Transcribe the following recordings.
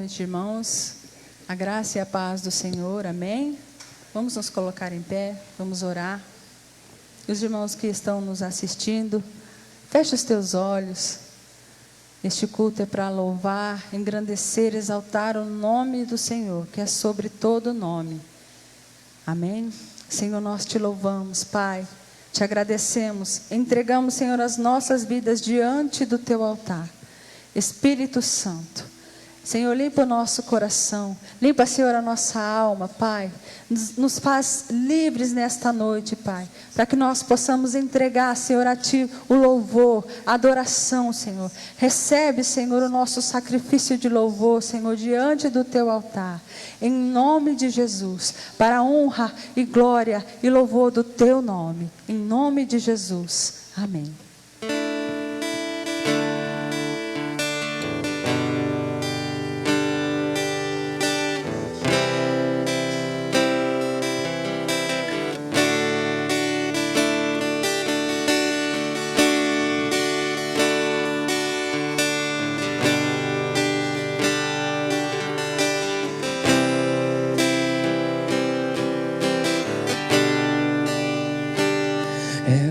noite, irmãos. A graça e a paz do Senhor, amém? Vamos nos colocar em pé, vamos orar. Os irmãos que estão nos assistindo, feche os teus olhos. Este culto é para louvar, engrandecer, exaltar o nome do Senhor, que é sobre todo nome. Amém? Senhor, nós te louvamos, Pai. Te agradecemos, entregamos, Senhor, as nossas vidas diante do teu altar. Espírito Santo, Senhor, limpa o nosso coração, limpa, Senhor, a nossa alma, Pai. Nos faz livres nesta noite, Pai, para que nós possamos entregar, Senhor, a Ti o louvor, a adoração, Senhor. Recebe, Senhor, o nosso sacrifício de louvor, Senhor, diante do Teu altar, em nome de Jesus, para a honra e glória e louvor do Teu nome, em nome de Jesus, amém.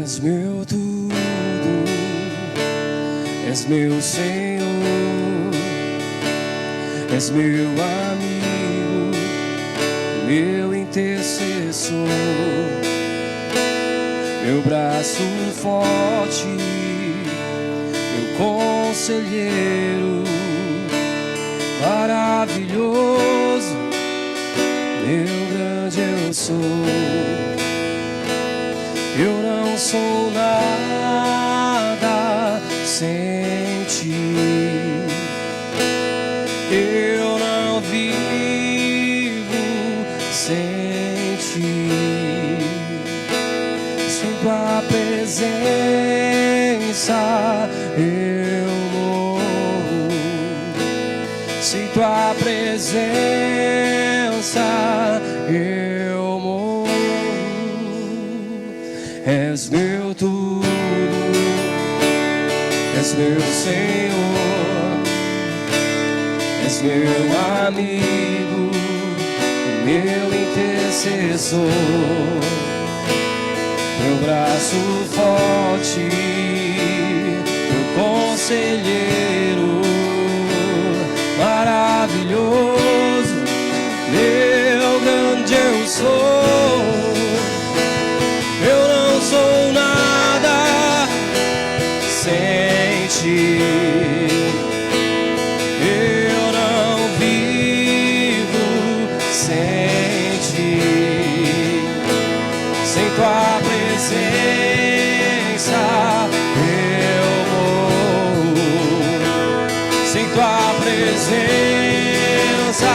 És meu tudo, és meu Senhor, és meu amigo, meu intercessor, meu braço forte, meu conselheiro, maravilhoso, meu grande eu sou. Eu não sou nada sem Ti, eu não vivo sem Ti, sem Tua presença eu morro, sem Tua presença eu morro. És meu tudo, és meu Senhor, és meu amigo, meu intercessor, meu braço forte, meu conselheiro, maravilhoso, meu grande eu sou. Sou nada sem Ti, eu não vivo sem Ti, sem Tua presença eu morro, sem Tua presença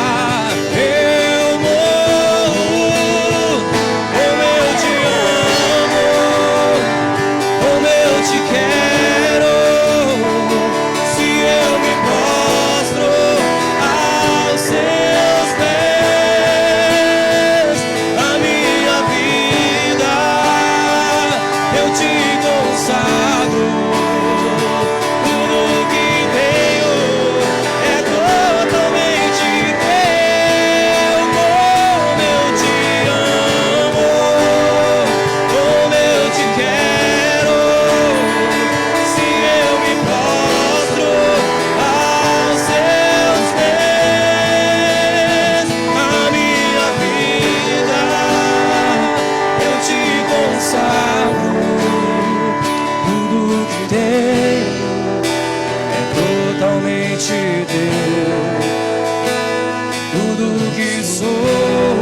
eu morro. Como eu te amo, como eu te quero, se eu me prostro aos Seus pés, a minha vida eu te consagro, tudo que tenho é totalmente teu. Como eu te amo, como eu te quero, se eu me prostro aos Seus pés, a minha vida eu te consagro, tudo que tenho é totalmente teu, tudo que sou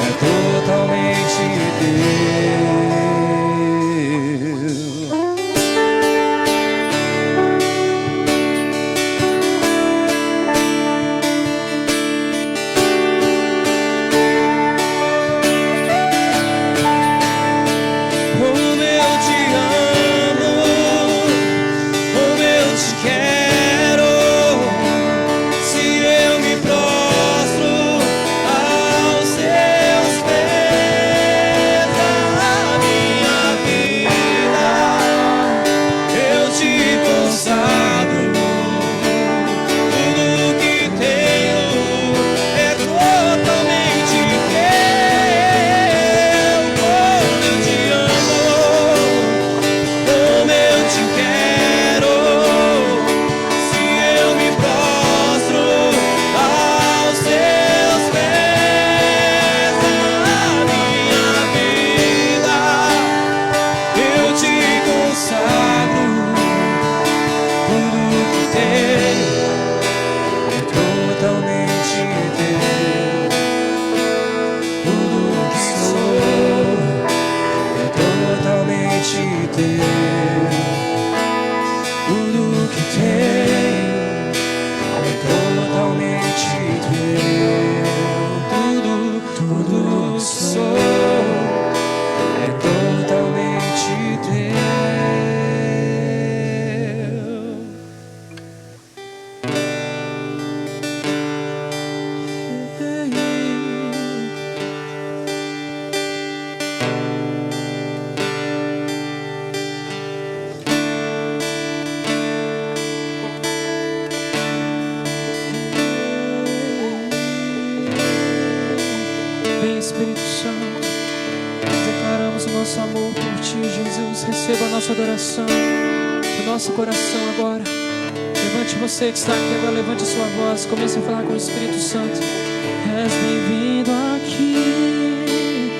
é totalmente teu. Como eu te amo, como eu te quero, Vem, Espírito Santo. Declaramos o nosso amor por Ti, Jesus. Receba a nossa adoração do nosso coração agora. Levante você que está aqui agora, levante a sua voz. Comece a falar com o Espírito Santo. És bem-vindo aqui.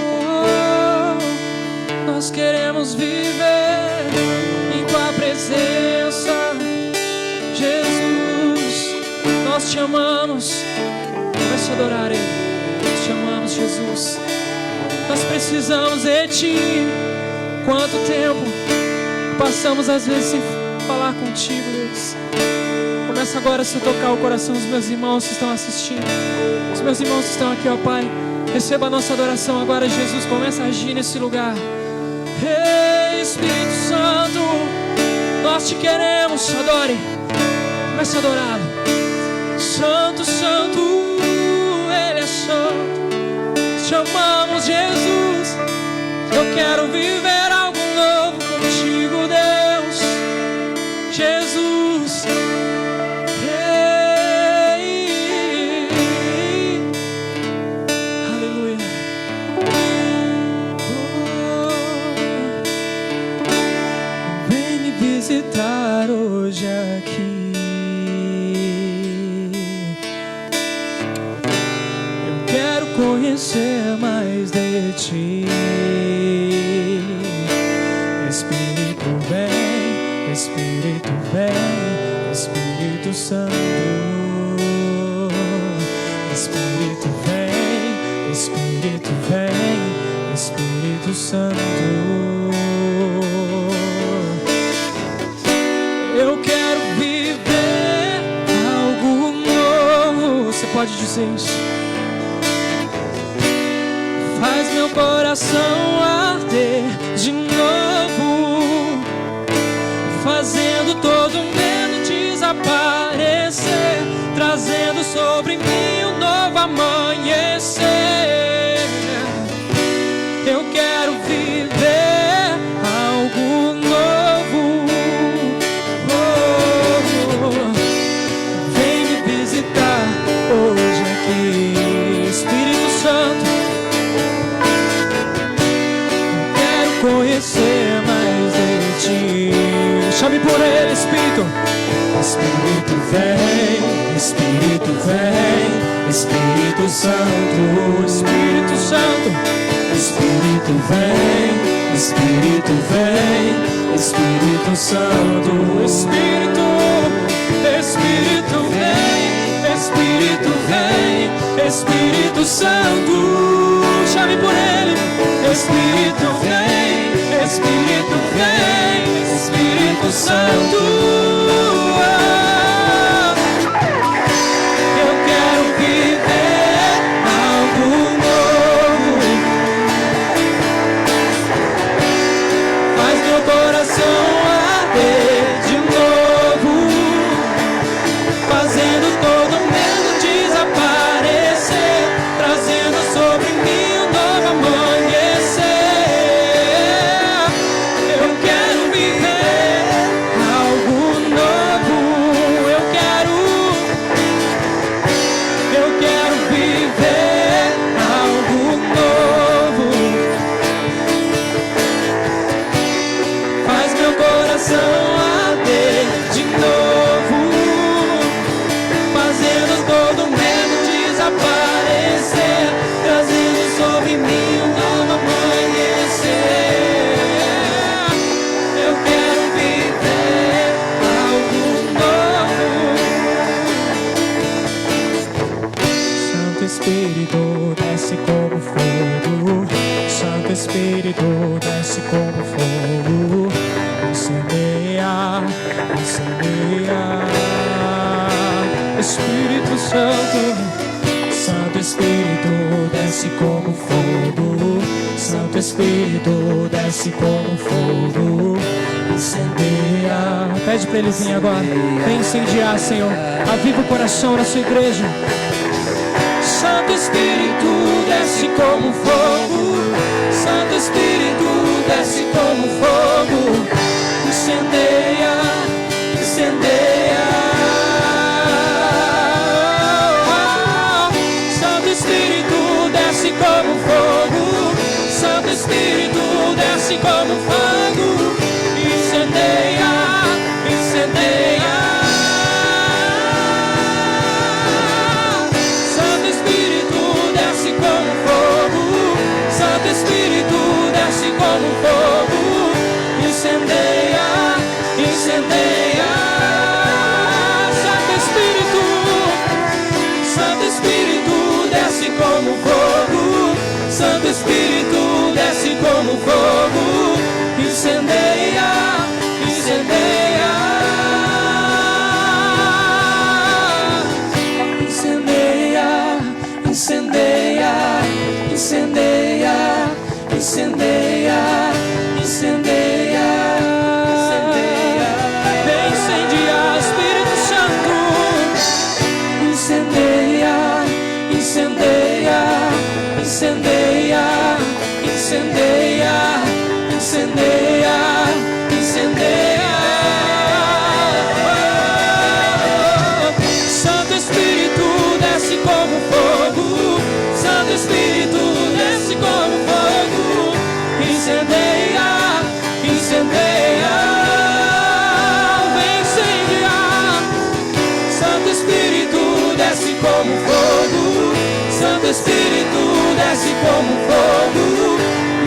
Oh, nós queremos viver em Tua presença, Jesus. Nós Te amamos. Comece a adorar Ele. Nós Te amamos, Jesus. Nós precisamos de Ti. Quanto tempo passamos às vezes sem falar contigo, Deus. Começa agora a se tocar o coração dos meus irmãos que estão assistindo. Os meus irmãos que estão aqui, ó Pai. Receba a nossa adoração agora, Jesus. Começa a agir nesse lugar. Ei, Espírito Santo, nós Te queremos. Adore. Comece a adorá-lo. Santo, Santo, Ele é santo. Te amamos, Jesus. Eu quero viver algo novo contigo, Deus. Jesus. Hey. Aleluia. Oh. Vem me visitar hoje aqui. Conhecer mais de Ti. Espírito vem, Espírito vem, Espírito Santo. Espírito vem, Espírito vem, Espírito Santo. Eu quero viver algo novo. Você pode dizer isso? Faz meu coração arder de novo, fazendo todo medo desaparecer, trazendo sobre mim um novo amanhecer. Eu quero viver algo novo. Oh, vem me visitar hoje aqui, Espírito Santo. Conhecer mais de Ti. Chame por Ele, Espírito. Espírito vem, Espírito vem, Espírito Santo. Espírito Santo. Espírito vem, Espírito vem, Espírito Santo. Espírito, Espírito vem, Espírito vem, Espírito Santo. Chame por Ele. Espírito vem, Espírito vem, Espírito Santo. Eu quero viver algo novo. Faz meu coração arder de novo, fazendo todo medo desaparecer, trazendo sobre mim um novo amanhecer. Eu quero viver algo novo. Eu quero viver algo novo. Faz meu coração arder de novo, fazendo todo medo desaparecer, trazendo sobre mim um novo amanhecer. Eu quero viver algo novo. Santo Espírito, desce como fogo. Santo Espírito, desce como fogo. Incendeia, incendeia. Espírito Santo, Santo Espírito, desce como fogo. Santo Espírito, desce como fogo. Incendeia. Pede para Ele vir agora. Vem incendiar, Senhor. Aviva o coração da sua igreja. Santo Espírito, desce como fogo. Santo Espírito, desce como fogo. Incendeia, incendeia. Santo Espírito, desce como fogo. Santo Espírito, desce como fogo. Incendeia, incendeia. Santo Espírito, desce como fogo. Santo Espírito, desce como fogo. Incendeia, incendeia. Santo Espírito, Santo Espírito, desce como fogo. Santo Espírito, desce como fogo. Incendeia, incendeia. Incendeia, incendeia, incendeia, incendeia, incendeia, incendeia. Vem incendiar, Espírito Santo. Incendeia, incendeia, incendeia, incendeia, incendeia, incendeia. Santo Espírito, desce como fogo. Santo Espírito, desce como fogo. Incendeia, incendeia. Vem incendiar. Santo Espírito, desce como fogo. Santo Espírito, desce como fogo.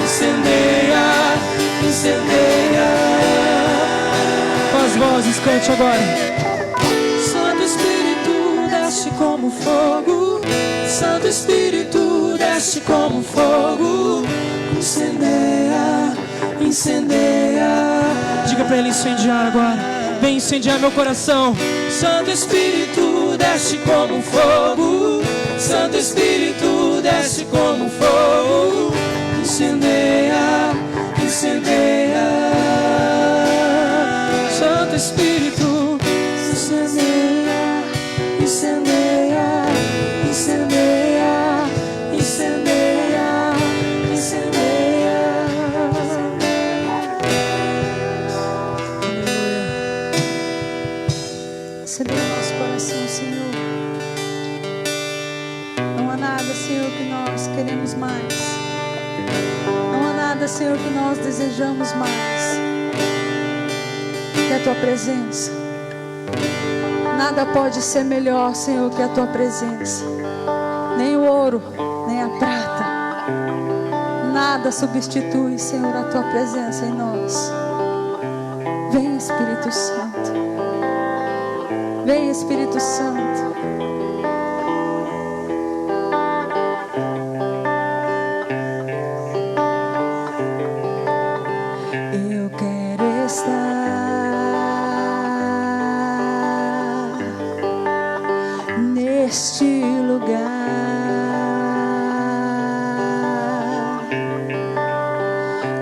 Incendeia, incendeia. Com as vozes, cante agora. Santo Espírito, desce como fogo. Santo Espírito, desce como fogo. Incendeia, incendeia. Diga para ele incendiar agora. Vem incendiar meu coração. Santo Espírito, desce como fogo. Santo Espírito, desce como fogo. Incendeia, incendeia. Santo Espírito, incendeia, incendeia, incendeia, incendeia, incendeia. Incendeia o nosso coração, Senhor. Não há nada, Senhor, que nós queremos mais. Não há nada, Senhor, que nós desejamos mais que a Tua presença. Nada pode ser melhor, Senhor, que a Tua presença. Nem o ouro, nem a prata. Nada substitui, Senhor, a Tua presença em nós. Vem, Espírito Santo. Vem, Espírito Santo. Eu quero estar neste lugar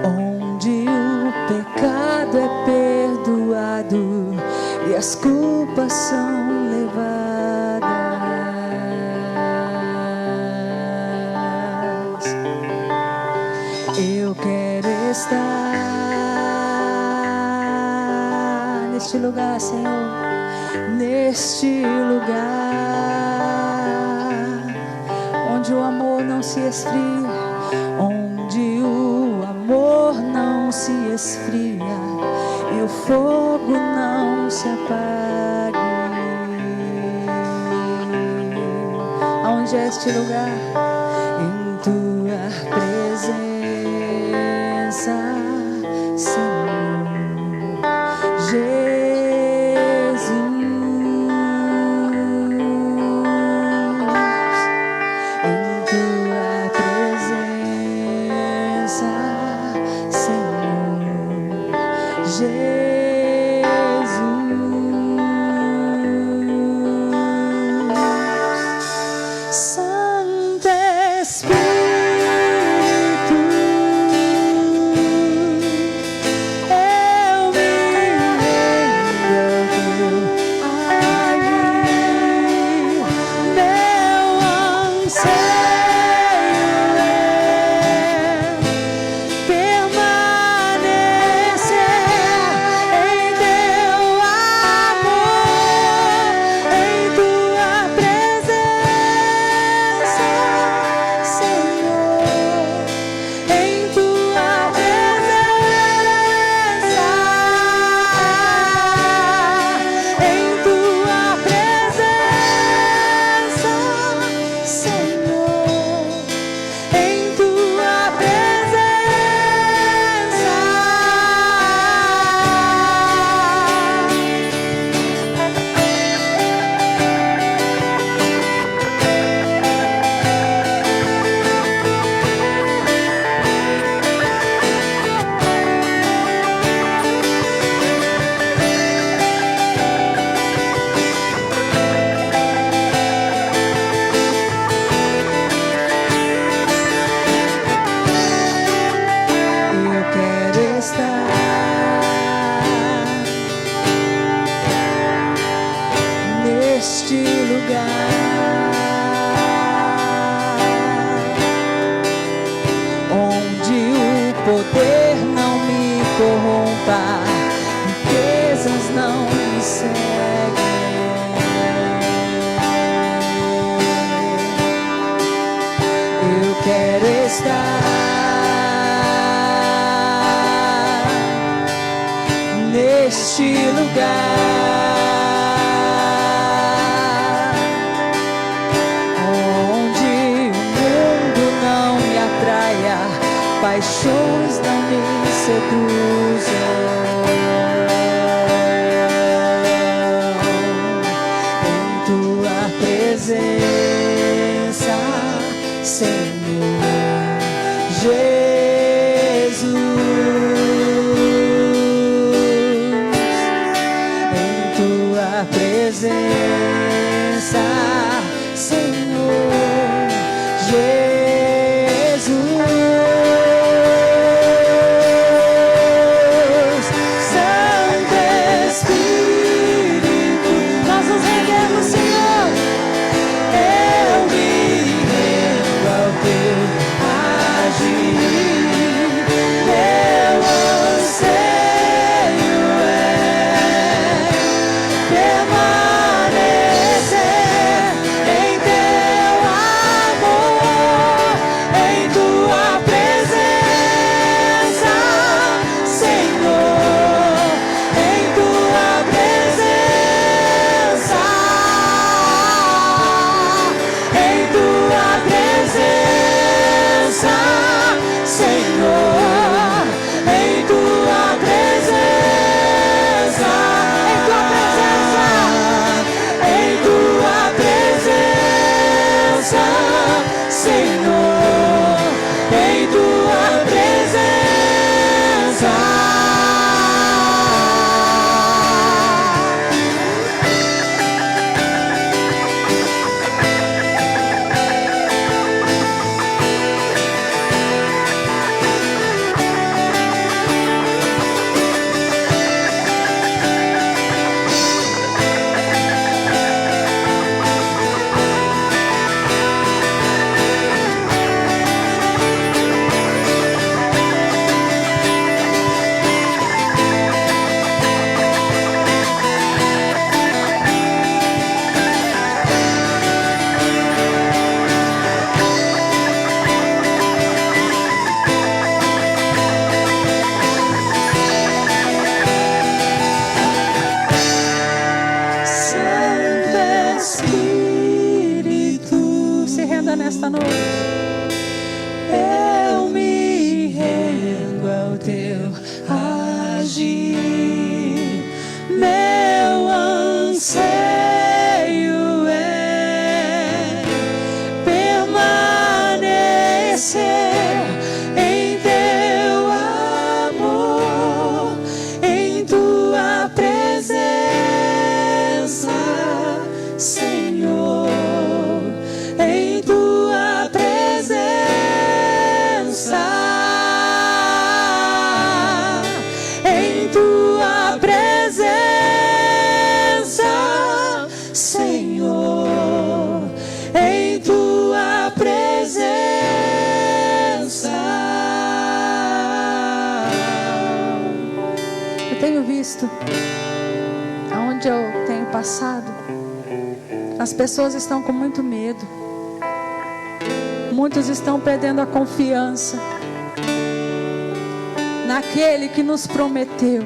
onde o pecado é perdoado e as culpas são levadas. Eu quero estar neste lugar, Senhor, neste lugar onde o amor não se esfria, onde o amor não se esfria e o fogo não se apague. Aonde é este lugar? Em Tua presença, Senhor Jesus. Em Tua presença, Senhor Jesus. Santo poder não me corrompa, riquezas não me seguem. Eu quero estar neste lugar, onde o mundo não me atraia, paixões não me seduzam. Em tua presença, Senhor Jesus, em tua presença, Senhor Jesus. Santo Espírito, nós nos rendemos, Senhor. Eu me rendo ao teu agir. Meu anseio é permanecer em teu amor, em tua presença, Senhor, em tua presença, em tua presença, Senhor, em tua presença, em tua presença, em tua presença, Senhor, em tua presença. Santo Espírito, se renda nesta noite. Eu me rendo ao teu agir. Meu anseio é permanecer em teu amor, em tua presença, Senhor, em tua presença, em tua presença, Senhor, em tua presença. Eu tenho visto aonde eu tenho passado, as pessoas estão com muito medo. Muitos estão perdendo a confiança naquele que nos prometeu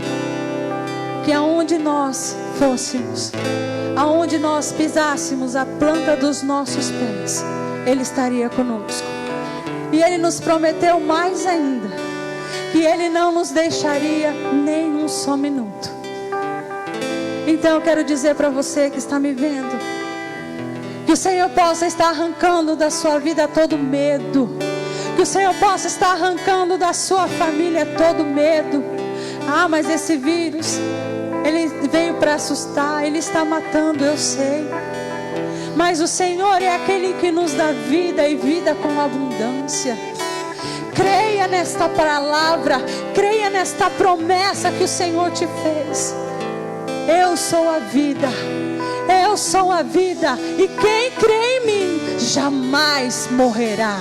que aonde nós fôssemos, aonde nós pisássemos a planta dos nossos pés, Ele estaria conosco. E Ele nos prometeu mais ainda, que Ele não nos deixaria nem um só minuto. Então eu quero dizer para você que está me vendo, que o Senhor possa estar arrancando da sua vida todo medo, que o Senhor possa estar arrancando da sua família todo medo. Ah, mas esse vírus, ele veio para assustar, ele está matando, eu sei. Mas o Senhor é aquele que nos dá vida e vida com abundância. Creia nesta palavra, creia nesta promessa que o Senhor te fez. Eu sou a vida, eu sou a vida, e quem crê em mim jamais morrerá.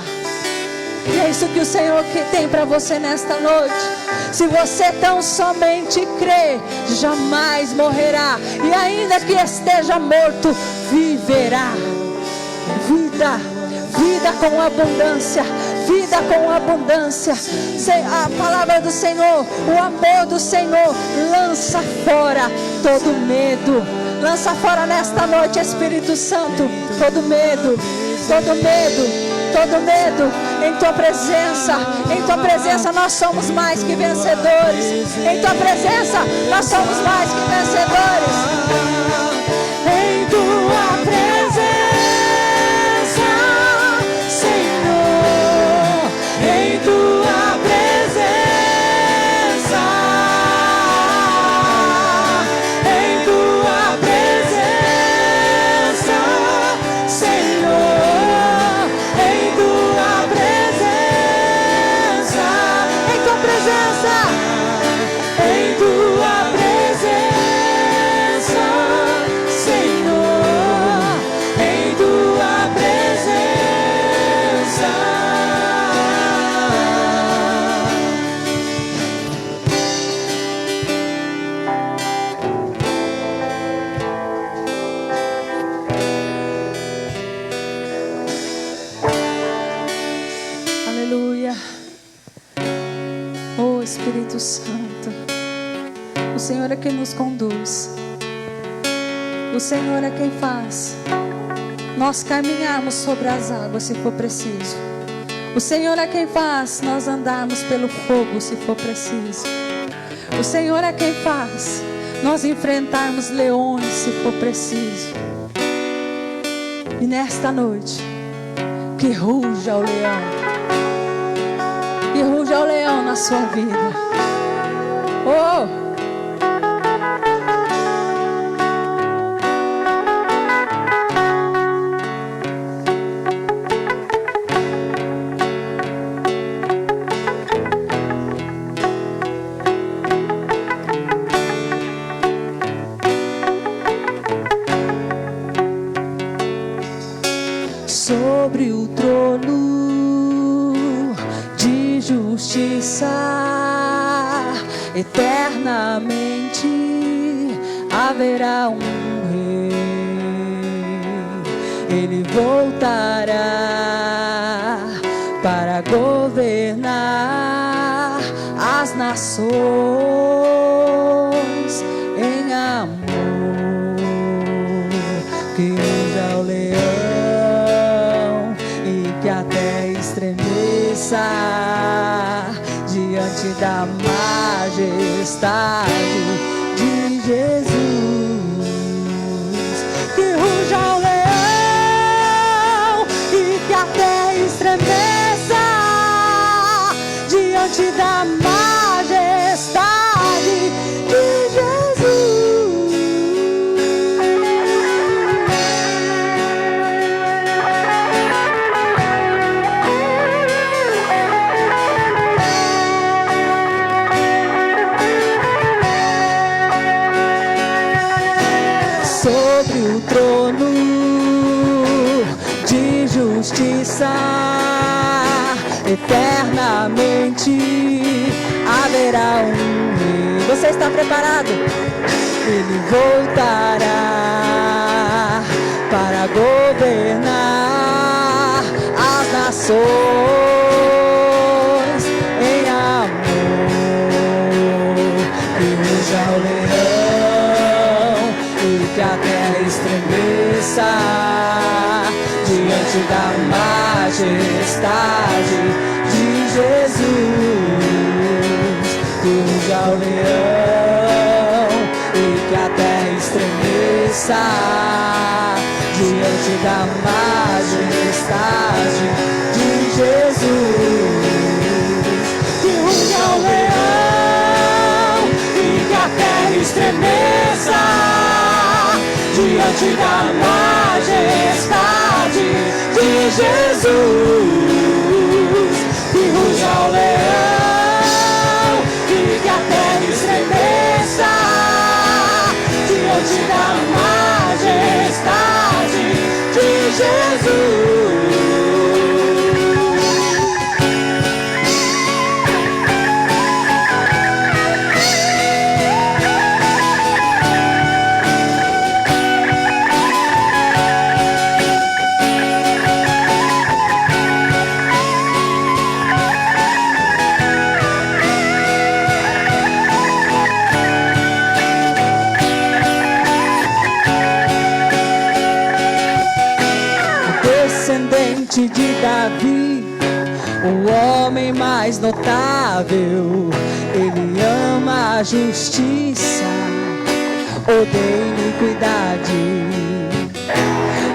E é isso que o Senhor tem para você nesta noite. Se você tão somente crê, jamais morrerá. E ainda que esteja morto, viverá. Vida com abundância. Vida com abundância. A palavra do Senhor, o amor do Senhor lança fora todo medo. Lança fora nesta noite, Espírito Santo, todo medo, todo medo. Todo medo, em tua presença nós somos mais que vencedores. Em tua presença nós somos mais que vencedores. Em tua presença, Senhor, em tua presença, em tua presença, Senhor. Em tua presença, Senhor, em tua presença. Aleluia. Oh Espírito Santo, o Senhor é quem nos conduz, o Senhor é quem faz nós caminharmos sobre as águas se for preciso. O Senhor é quem faz nós andarmos pelo fogo se for preciso. O Senhor é quem faz nós enfrentarmos leões se for preciso. E nesta noite, que ruja o leão, que ruja o leão na sua vida. Oh! Sobre o trono de justiça, eternamente haverá um rei. Ele voltará para governar as nações em amor. Que ruja o leão e que a terra estremeça diante da majestade de Jesus. Que ruja o leão e que a terra estremeça diante da majestade de Jesus. Sobre o trono de justiça, eternamente haverá um rei. Você está preparado? Ele voltará para governar as nações em amor. Que ruja o leão e que a terra estremeça diante da majestade de Jesus. Que ruja o leão e que a terra estremeça diante da majestade de Jesus. Que ruja o leão e que a terra estremeça diante da majestade de Jesus. Que ruja o leão e que a terra estremeça diante da majestade de Jesus. Davi, o homem mais notável. Ele ama a justiça, odeia iniquidade.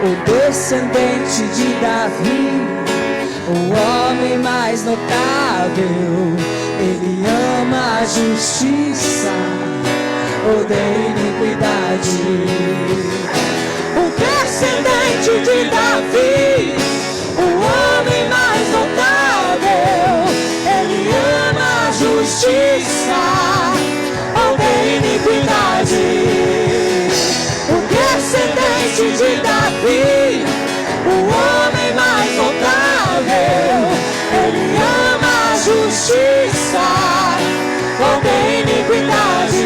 O descendente de Davi, o homem mais notável. Ele ama a justiça, odeia iniquidade. O descendente de Davi, o homem mais notável. Ele ama a justiça, odeia iniquidade. O descendente de Davi, o homem mais notável. Ele ama a justiça, odeia iniquidade.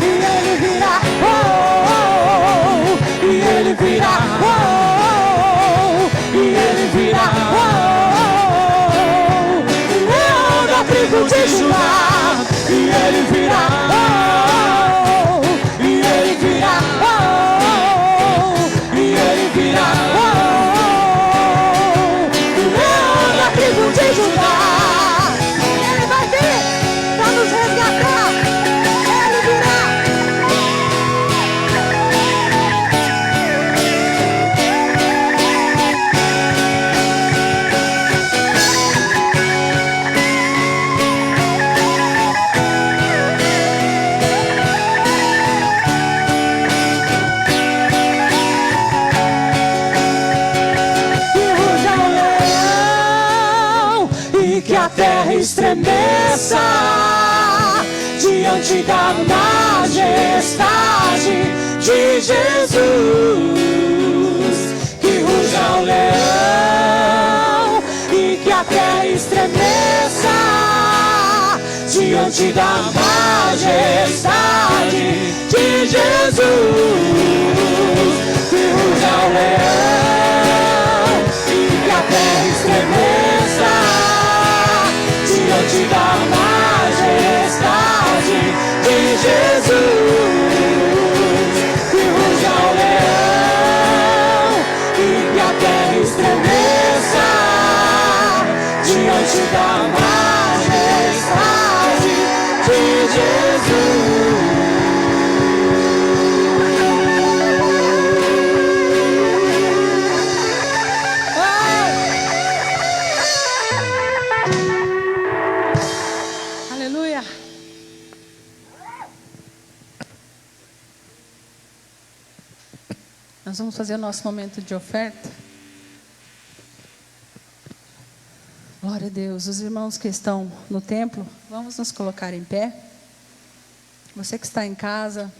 E ele virá, oh, oh, e ele virá, oh, e ele virá, oh, o leão da tribo de Judá. E ele virá, oh, e ele virá, oh, e ele virá, oh, o leão da tribo de Judá. Ele vai vir para nos resgatar. Ele virá. Que a terra estremeça diante da majestade de Jesus. Que ruja o leão e que a terra estremeça diante da majestade de Jesus. Que ruja o leão e que a terra estremeça diante da majestade de Jesus. Que ruja o leão e que a terra estremeça diante da majestade de Jesus. Nós vamos fazer o nosso momento de oferta. Glória a Deus. Os irmãos que estão no templo, vamos nos colocar em pé. Você que está em casa,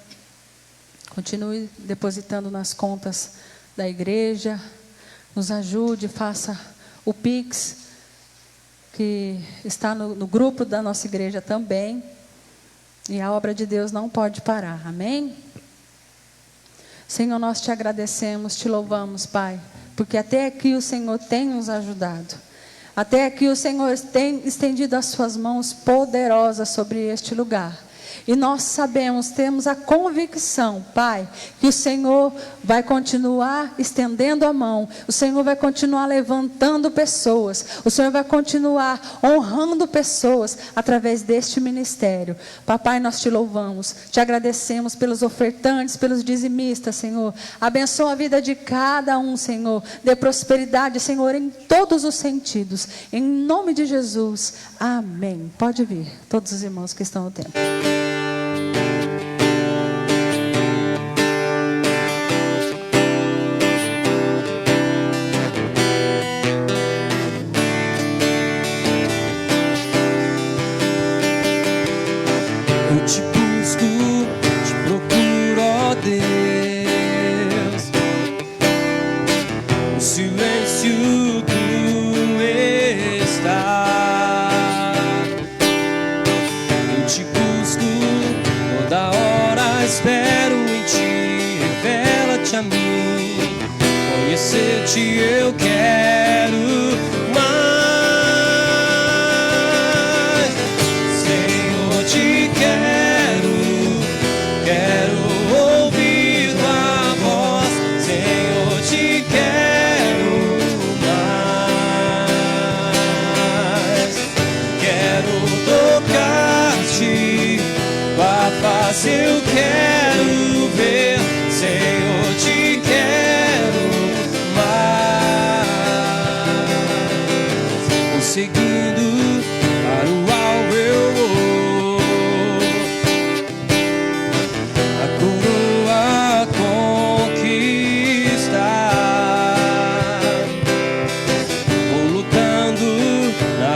continue depositando nas contas da igreja. Nos ajude, faça o Pix, que está no grupo da nossa igreja também. E a obra de Deus não pode parar. Amém? Senhor, nós te agradecemos, te louvamos, Pai, porque até aqui o Senhor tem nos ajudado. Até aqui o Senhor tem estendido as suas mãos poderosas sobre este lugar. E nós sabemos, temos a convicção, Pai, que o Senhor vai continuar estendendo a mão. O Senhor vai continuar levantando pessoas. O Senhor vai continuar honrando pessoas através deste ministério. Papai, nós te louvamos, te agradecemos pelos ofertantes, pelos dizimistas, Senhor. Abençoa a vida de cada um, Senhor. Dê prosperidade, Senhor, em todos os sentidos. Em nome de Jesus. Amém. Pode vir, todos os irmãos que estão no templo. Eu te busco, te procuro, ó Deus. No silêncio tu estás. Eu te busco,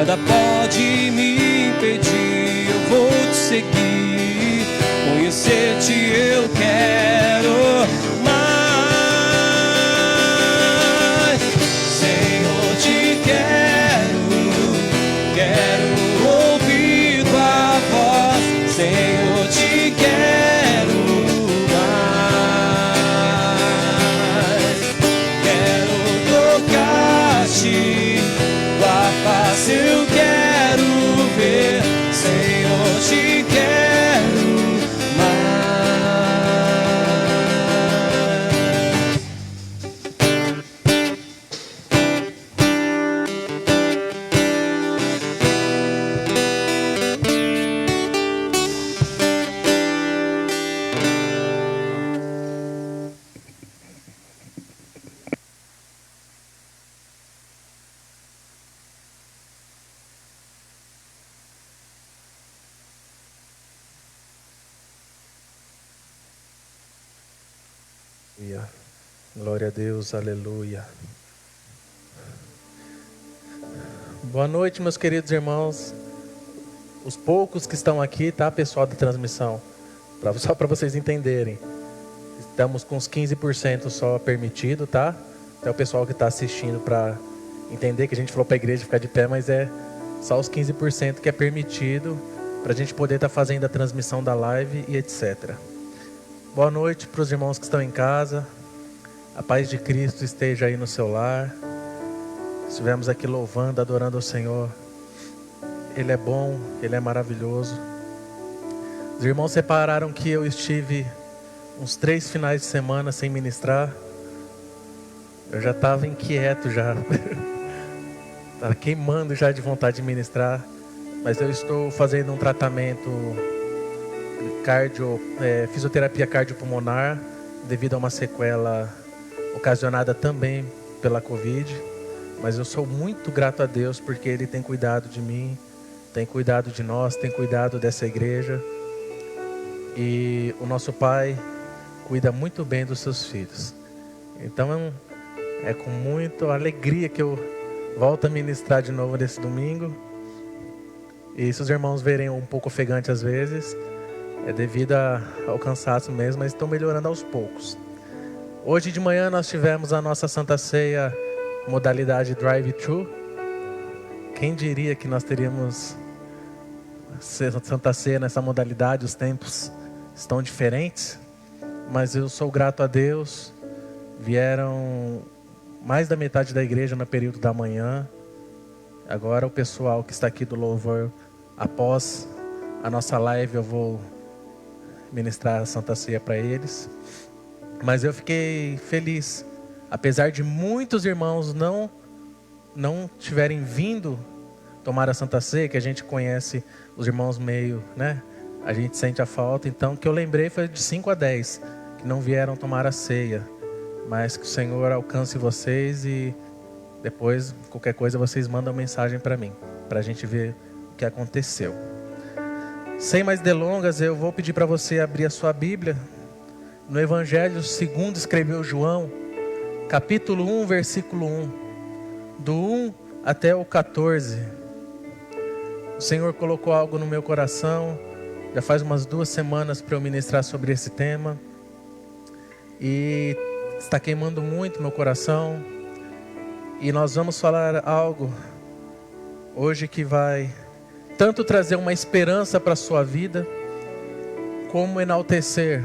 Nada pode me impedir, eu vou te seguir. Conhecer-te eu quero mais. Senhor, te quero ouvir tua voz. Senhor, te quero mais. Quero tocar-te, tua face eu quero ver. Senhor, te quero Glória a Deus, aleluia. Boa noite, meus queridos irmãos. Os poucos que estão aqui, tá, pessoal da transmissão? Só para vocês entenderem. Estamos com uns 15% só permitido, tá? Até o pessoal que está assistindo para entender que a gente falou para a igreja ficar de pé, mas é só os 15% que é permitido para a gente poder estar fazendo a transmissão da live e etc. Boa noite para os irmãos que estão em casa. A paz de Cristo esteja aí no seu lar. Estivemos aqui louvando, adorando ao Senhor. Ele é bom, Ele é maravilhoso. Os irmãos separaram que eu estive uns 3 finais de semana sem ministrar. Eu já estava inquieto já. Estava queimando já de vontade de ministrar. Mas eu estou fazendo um tratamento fisioterapia cardiopulmonar devido a uma sequela ocasionada também pela Covid. Mas eu sou muito grato a Deus porque Ele tem cuidado de mim, tem cuidado de nós, tem cuidado dessa igreja. E o nosso Pai cuida muito bem dos seus filhos. Então é com muita alegria que eu volto a ministrar de novo nesse domingo. E se os irmãos verem um pouco ofegante às vezes, é devido ao cansaço mesmo, mas estão melhorando aos poucos. Hoje de manhã nós tivemos a nossa Santa Ceia modalidade drive-thru. Quem diria que nós teríamos Santa Ceia nessa modalidade? Os tempos estão diferentes, mas eu sou grato a Deus. Vieram mais da metade da igreja no período da manhã. Agora o pessoal que está aqui do louvor, após a nossa live, eu vou ministrar a Santa Ceia para eles. Mas eu fiquei feliz, apesar de muitos irmãos não tiverem vindo tomar a Santa Ceia, que a gente conhece os irmãos meio, né? A gente sente a falta. Então, o que eu lembrei foi de 5 a 10 que não vieram tomar a ceia. Mas que o Senhor alcance vocês e depois, qualquer coisa, vocês mandam mensagem para mim, para a gente ver o que aconteceu. Sem mais delongas, eu vou pedir para você abrir a sua Bíblia no Evangelho segundo escreveu João, capítulo 1, versículo 1, do 1 até o 14. O Senhor colocou algo no meu coração, já faz umas 2 semanas para eu ministrar sobre esse tema, e está queimando muito meu coração. E nós vamos falar algo hoje que vai tanto trazer uma esperança para a sua vida, como enaltecer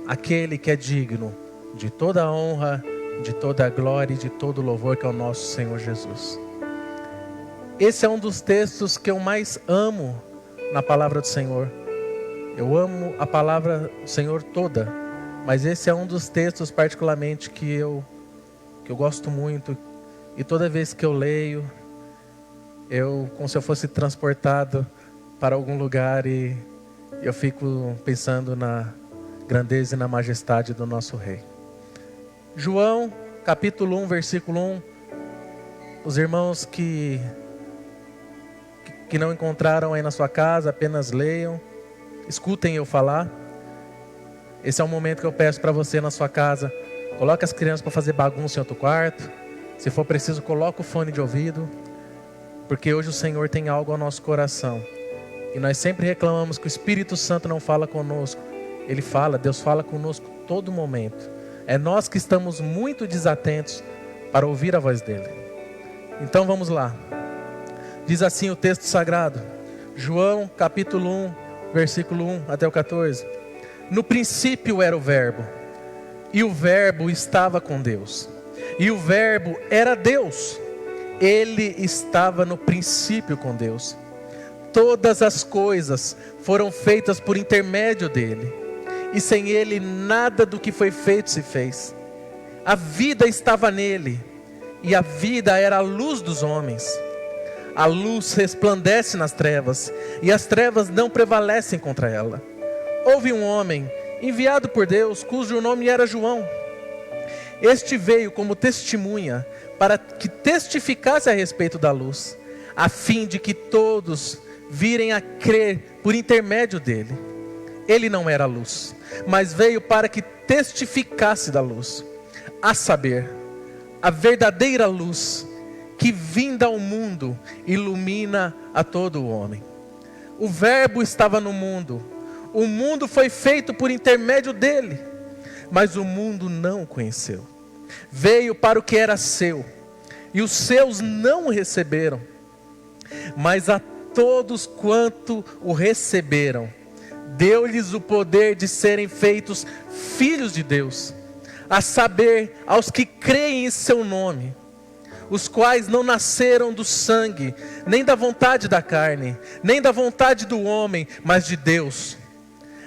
aquele que é digno de toda a honra, de toda a glória e de todo o louvor, que é o nosso Senhor Jesus. Esse é um dos textos que eu mais amo na palavra do Senhor. Eu amo a palavra do Senhor toda, mas esse é um dos textos particularmente que eu gosto muito. E toda vez que eu leio, como se eu fosse transportado para algum lugar, e eu fico pensando na grandeza e na majestade do nosso Rei. João, capítulo 1, versículo 1. Os irmãos que não encontraram aí na sua casa, apenas leiam, escutem eu falar. Esse é o momento que eu peço para você na sua casa. Coloque as crianças para fazer bagunça em outro quarto. Se for preciso, coloque o fone de ouvido. porque hoje o Senhor tem algo ao nosso coração. E nós sempre reclamamos que o Espírito Santo não fala conosco. Ele fala, Deus fala conosco todo momento. É nós que estamos muito desatentos para ouvir a voz dele. Então vamos lá. Diz assim o texto sagrado, João capítulo 1, versículo 1 até o 14. No princípio era o Verbo, e o Verbo estava com Deus, e o Verbo era Deus. Ele estava no princípio com Deus. Todas as coisas foram feitas por intermédio dele, e sem ele nada do que foi feito se fez. A vida estava nele, e a vida era a luz dos homens. A luz resplandece nas trevas, e as trevas não prevalecem contra ela. Houve um homem enviado por Deus, cujo nome era João. Este veio como testemunha, para que testificasse a respeito da luz, a fim de que todos virem a crer por intermédio dele. Ele não era luz, mas veio para que testificasse da luz, a saber, a verdadeira luz, que vinda ao mundo, ilumina a todo o homem. O Verbo estava no mundo, o mundo foi feito por intermédio dele, mas o mundo não o conheceu. Veio para o que era seu, e os seus não o receberam. Mas a todos quanto o receberam, deu-lhes o poder de serem feitos filhos de Deus, a saber, aos que creem em seu nome, os quais não nasceram do sangue, nem da vontade da carne, nem da vontade do homem, mas de Deus.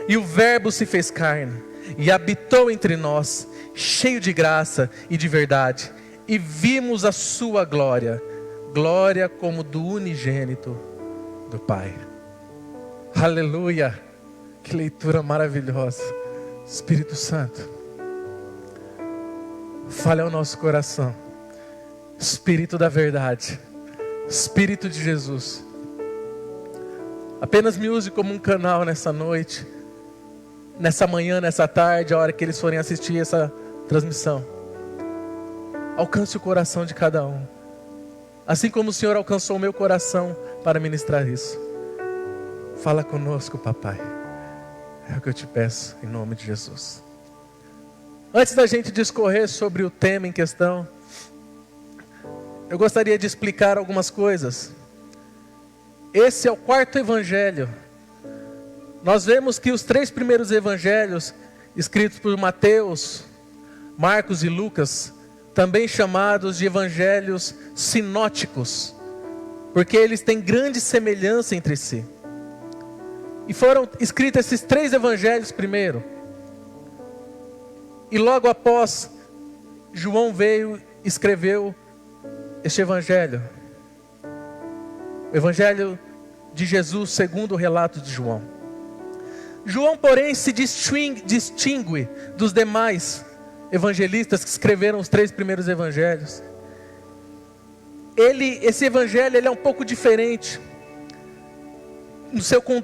E o Verbo se fez carne, e habitou entre nós, cheio de graça e de verdade, e vimos a sua glória, glória como do unigênito do Pai. Aleluia, que leitura maravilhosa. Espírito Santo, fale ao nosso coração. Espírito da verdade, Espírito de Jesus, apenas me use como um canal nessa noite, nessa manhã, nessa tarde, a hora que eles forem assistir essa transmissão. Alcance o coração de cada um, assim como o Senhor alcançou o meu coração para ministrar isso. Fala conosco, papai, é o que eu te peço em nome de Jesus. Antes da gente discorrer sobre o tema em questão, eu gostaria de explicar algumas coisas. Esse é o quarto evangelho. Nós vemos que os 3 primeiros evangelhos, escritos por Mateus, Marcos e Lucas, também chamados de evangelhos sinóticos, porque eles têm grande semelhança entre si. E foram escritos esses 3 evangelhos primeiro. E logo após, João veio e escreveu este evangelho. O evangelho de Jesus segundo o relato de João. João, porém, se distingue dos demais evangelistas que escreveram os 3 primeiros evangelhos. Esse evangelho ele é um pouco diferente,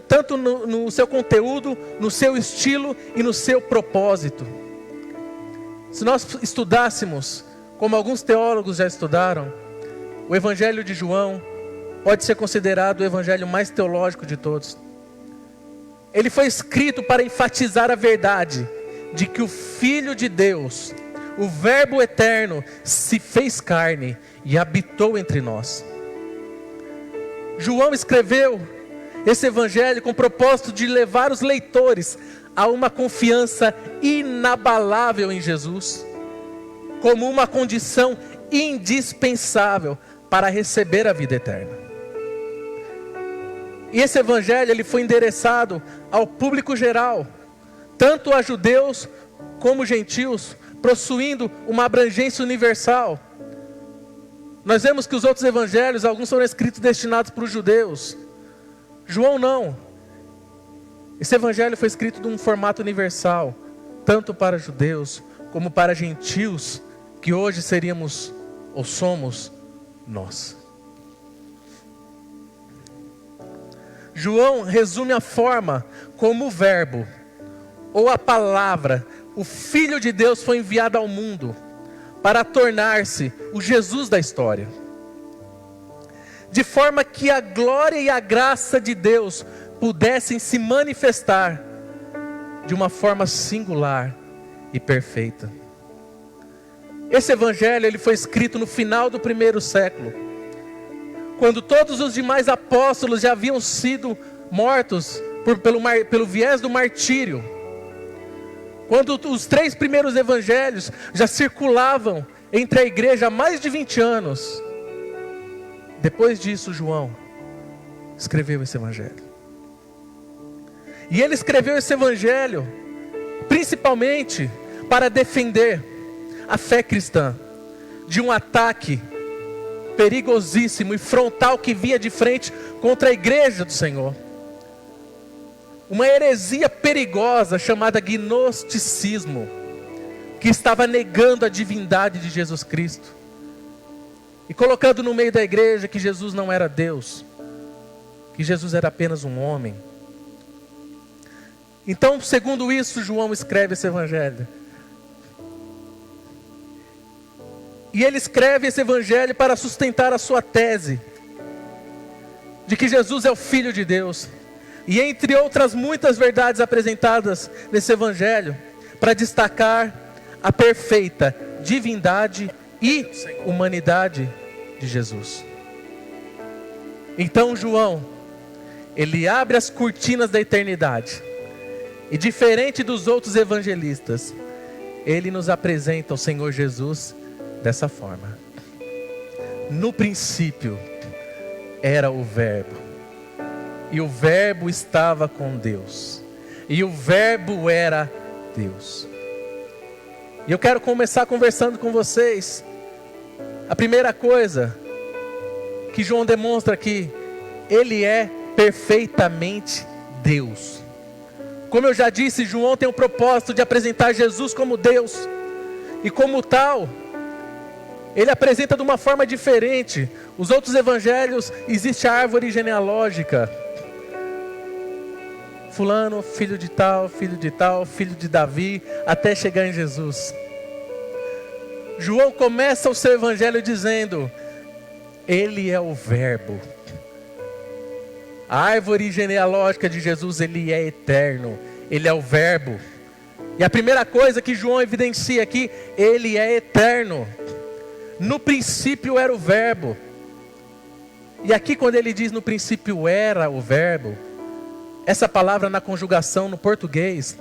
tanto no seu conteúdo, no seu estilo e no seu propósito. Se nós estudássemos, como alguns teólogos já estudaram, o evangelho de João pode ser considerado o evangelho mais teológico de todos. Ele foi escrito para enfatizar a verdade de que o Filho de Deus, o Verbo eterno, se fez carne e habitou entre nós. João escreveu esse evangelho com o propósito de levar os leitores a uma confiança inabalável em Jesus, como uma condição indispensável para receber a vida eterna. E esse evangelho ele foi endereçado ao público geral, tanto a judeus como gentios, possuindo uma abrangência universal. Nós vemos que os outros evangelhos, alguns foram escritos destinados para os judeus. João não. Esse evangelho foi escrito de um formato universal, tanto para judeus como para gentios, que hoje seríamos ou somos nós. João resume a forma como o Verbo, ou a palavra, o Filho de Deus foi enviado ao mundo para tornar-se o Jesus da história. de forma que a glória e a graça de Deus pudessem se manifestar de uma forma singular e perfeita. Esse evangelho ele foi escrito no final do 1º século, quando todos os demais apóstolos já haviam sido mortos pelo viés do martírio. Quando os 3 primeiros evangelhos já circulavam entre a igreja há mais de 20 anos. Depois disso, João escreveu esse evangelho. E ele escreveu esse evangelho principalmente para defender a fé cristã de um ataque perigosíssimo e frontal que vinha de frente contra a igreja do Senhor. Uma heresia perigosa chamada gnosticismo, que estava negando a divindade de Jesus Cristo e colocando no meio da igreja que Jesus não era Deus, que Jesus era apenas um homem. Então, segundo isso, João escreve esse evangelho. E ele escreve esse evangelho para sustentar a sua tese de que Jesus é o Filho de Deus. E entre outras muitas verdades apresentadas nesse evangelho, para destacar a perfeita divindade e humanidade de Jesus. Então João, ele abre as cortinas da eternidade. E diferente dos outros evangelistas, ele nos apresenta o Senhor Jesus dessa forma. No princípio era o Verbo, e o Verbo estava com Deus, e o Verbo era Deus. E eu quero começar conversando com vocês. A primeira coisa que João demonstra aqui, ele é perfeitamente Deus. Como eu já disse, João tem o propósito de apresentar Jesus como Deus, e como tal, ele apresenta de uma forma diferente. Os outros evangelhos, existe a árvore genealógica. Fulano, filho de tal, filho de Davi, até chegar em Jesus. João começa o seu evangelho dizendo: ele é o Verbo. A árvore genealógica de Jesus, ele é eterno, ele é o Verbo. E a primeira coisa que João evidencia aqui, ele é eterno. No princípio era o Verbo. E aqui quando ele diz no princípio era o Verbo, essa palavra na conjugação no português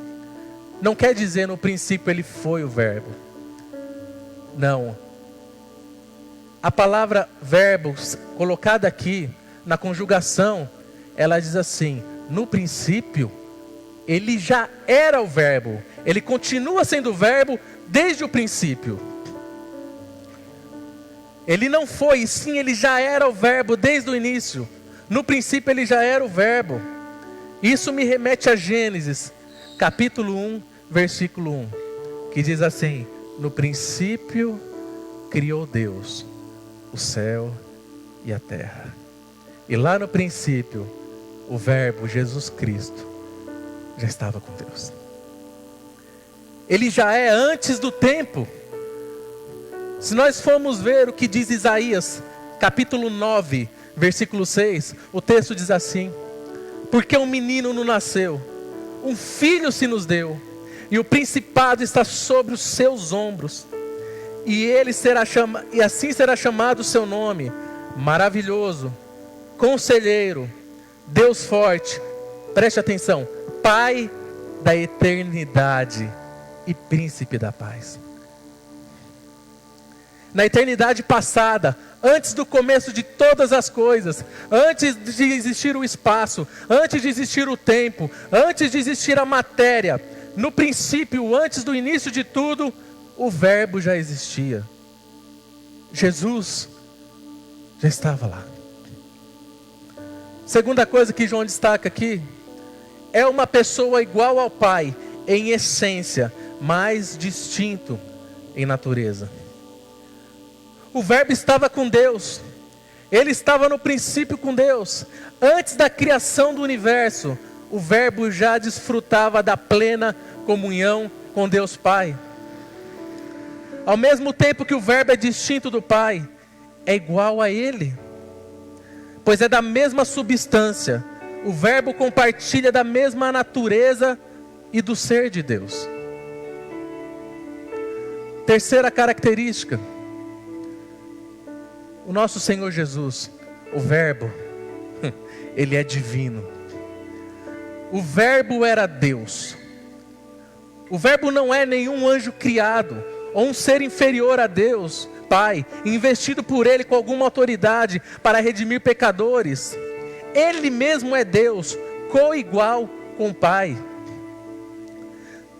não quer dizer no princípio ele foi o Verbo. Não. A palavra verbo colocada aqui na conjugação, ela diz assim: no princípio ele já era o Verbo. Ele continua sendo o Verbo desde o princípio. Ele não foi, sim, ele já era o Verbo desde o início. No princípio ele já era o Verbo. Isso me remete a Gênesis, capítulo 1, versículo 1, que diz assim: no princípio criou Deus o céu e a terra. E lá no princípio, o Verbo, Jesus Cristo, já estava com Deus. Ele já é antes do tempo. Se nós formos ver o que diz Isaías, capítulo 9, versículo 6, o texto diz assim: porque um menino nos nasceu, um filho se nos deu, e o principado está sobre os seus ombros, e assim será chamado o seu nome: maravilhoso, conselheiro, Deus forte, preste atenção, Pai da eternidade e príncipe da paz. Na eternidade passada, antes do começo de todas as coisas, antes de existir o espaço, antes de existir o tempo, antes de existir a matéria, no princípio, antes do início de tudo, o Verbo já existia. Jesus já estava lá. Segunda coisa que João destaca aqui, é uma pessoa igual ao Pai em essência, mas distinto em natureza. O Verbo estava com Deus. Ele estava no princípio com Deus. Antes da criação do universo, o Verbo já desfrutava da plena comunhão com Deus Pai. Ao mesmo tempo que o Verbo é distinto do Pai, é igual a Ele. pois é da mesma substância. O Verbo compartilha da mesma natureza e do ser de Deus. Terceira característica, o nosso Senhor Jesus, o Verbo, Ele é divino. O Verbo era Deus. O Verbo não é nenhum anjo criado, ou um ser inferior a Deus, Pai, investido por Ele com alguma autoridade para redimir pecadores. Ele mesmo é Deus, coigual com o Pai.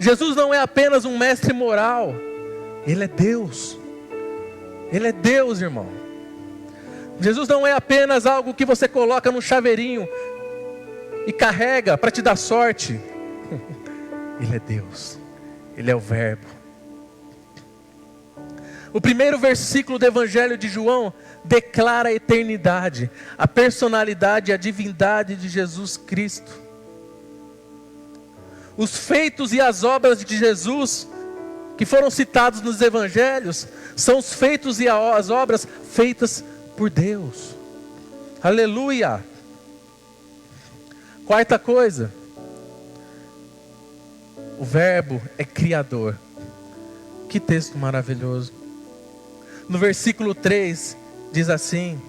Jesus não é apenas um mestre moral, Ele é Deus. Ele é Deus, irmão. Jesus não é apenas algo que você coloca no chaveirinho e carrega para te dar sorte. Ele é Deus. Ele é o Verbo. O primeiro versículo do Evangelho de João declara a eternidade, a personalidade e a divindade de Jesus Cristo. Os feitos e as obras de Jesus que foram citados nos Evangelhos são os feitos e as obras feitas por Deus. Aleluia! Quarta coisa, o Verbo é criador. Que texto maravilhoso. No versículo 3 diz assim: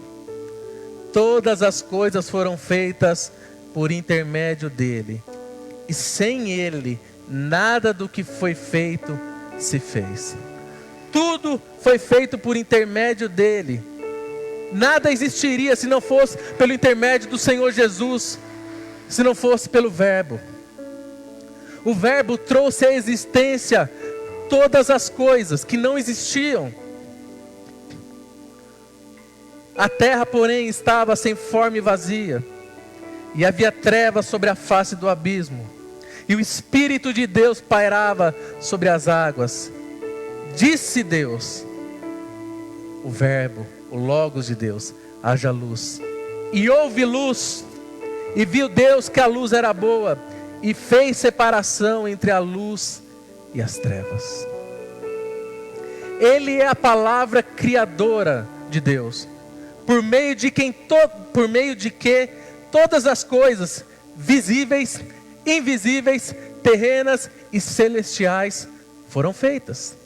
todas as coisas foram feitas por intermédio dele, e sem ele nada do que foi feito se fez. Tudo foi feito por intermédio dele. Nada existiria se não fosse pelo intermédio do Senhor Jesus, se não fosse pelo Verbo. O Verbo trouxe à existência todas as coisas que não existiam. A terra, porém, estava sem forma e vazia, e havia trevas sobre a face do abismo, e o Espírito de Deus pairava sobre as águas. Disse Deus, o Verbo, o Logos de Deus: haja luz. E houve luz. E viu Deus que a luz era boa, e fez separação entre a luz e as trevas. Ele é a palavra criadora de Deus, por meio de que todas as coisas, visíveis, invisíveis, terrenas e celestiais, foram feitas.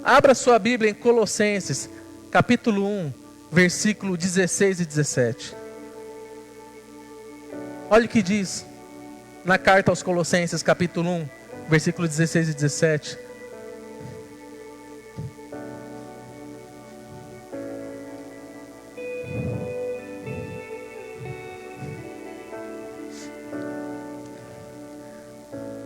Abra sua Bíblia em Colossenses, capítulo 1, versículo 16 e 17. Olha o que diz na carta aos Colossenses, capítulo 1, versículo 16 e 17.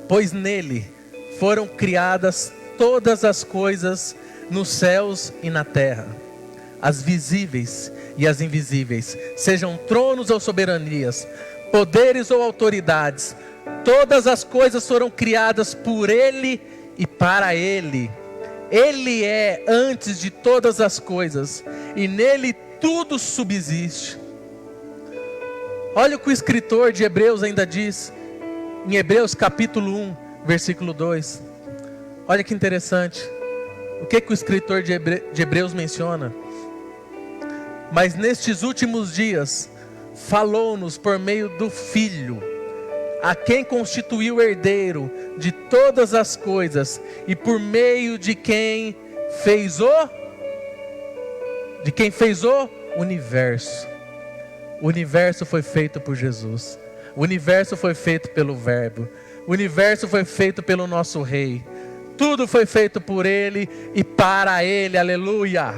Pois nele foram criadas todas as coisas nos céus e na terra, as visíveis e as invisíveis, sejam tronos ou soberanias, poderes ou autoridades. Todas as coisas foram criadas por ele e para ele. Ele é antes de todas as coisas, e nele tudo subsiste. Olha o que o escritor de Hebreus ainda diz, em Hebreus capítulo 1, versículo 2. Olha que interessante. O que o escritor de Hebreus menciona? Mas nestes últimos dias, falou-nos por meio do Filho, a quem constituiu herdeiro de todas as coisas, e por meio de quem fez o universo. O universo foi feito por Jesus. O universo foi feito pelo Verbo. O universo foi feito pelo nosso Rei. Tudo foi feito por Ele e para Ele. Aleluia!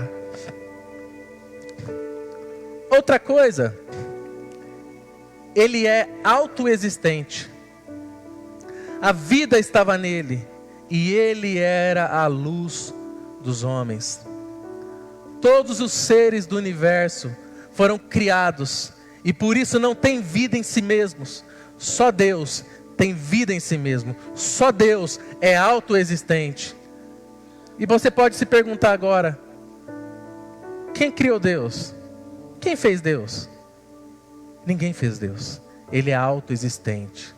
Outra coisa, Ele é autoexistente. A vida estava nele, e Ele era a luz dos homens. Todos os seres do universo foram criados, e por isso não tem vida em si mesmos. Só Deus tem vida em si mesmo. Só Deus é autoexistente. E você pode se perguntar agora: quem criou Deus? Quem fez Deus? Ninguém fez Deus. Ele é autoexistente.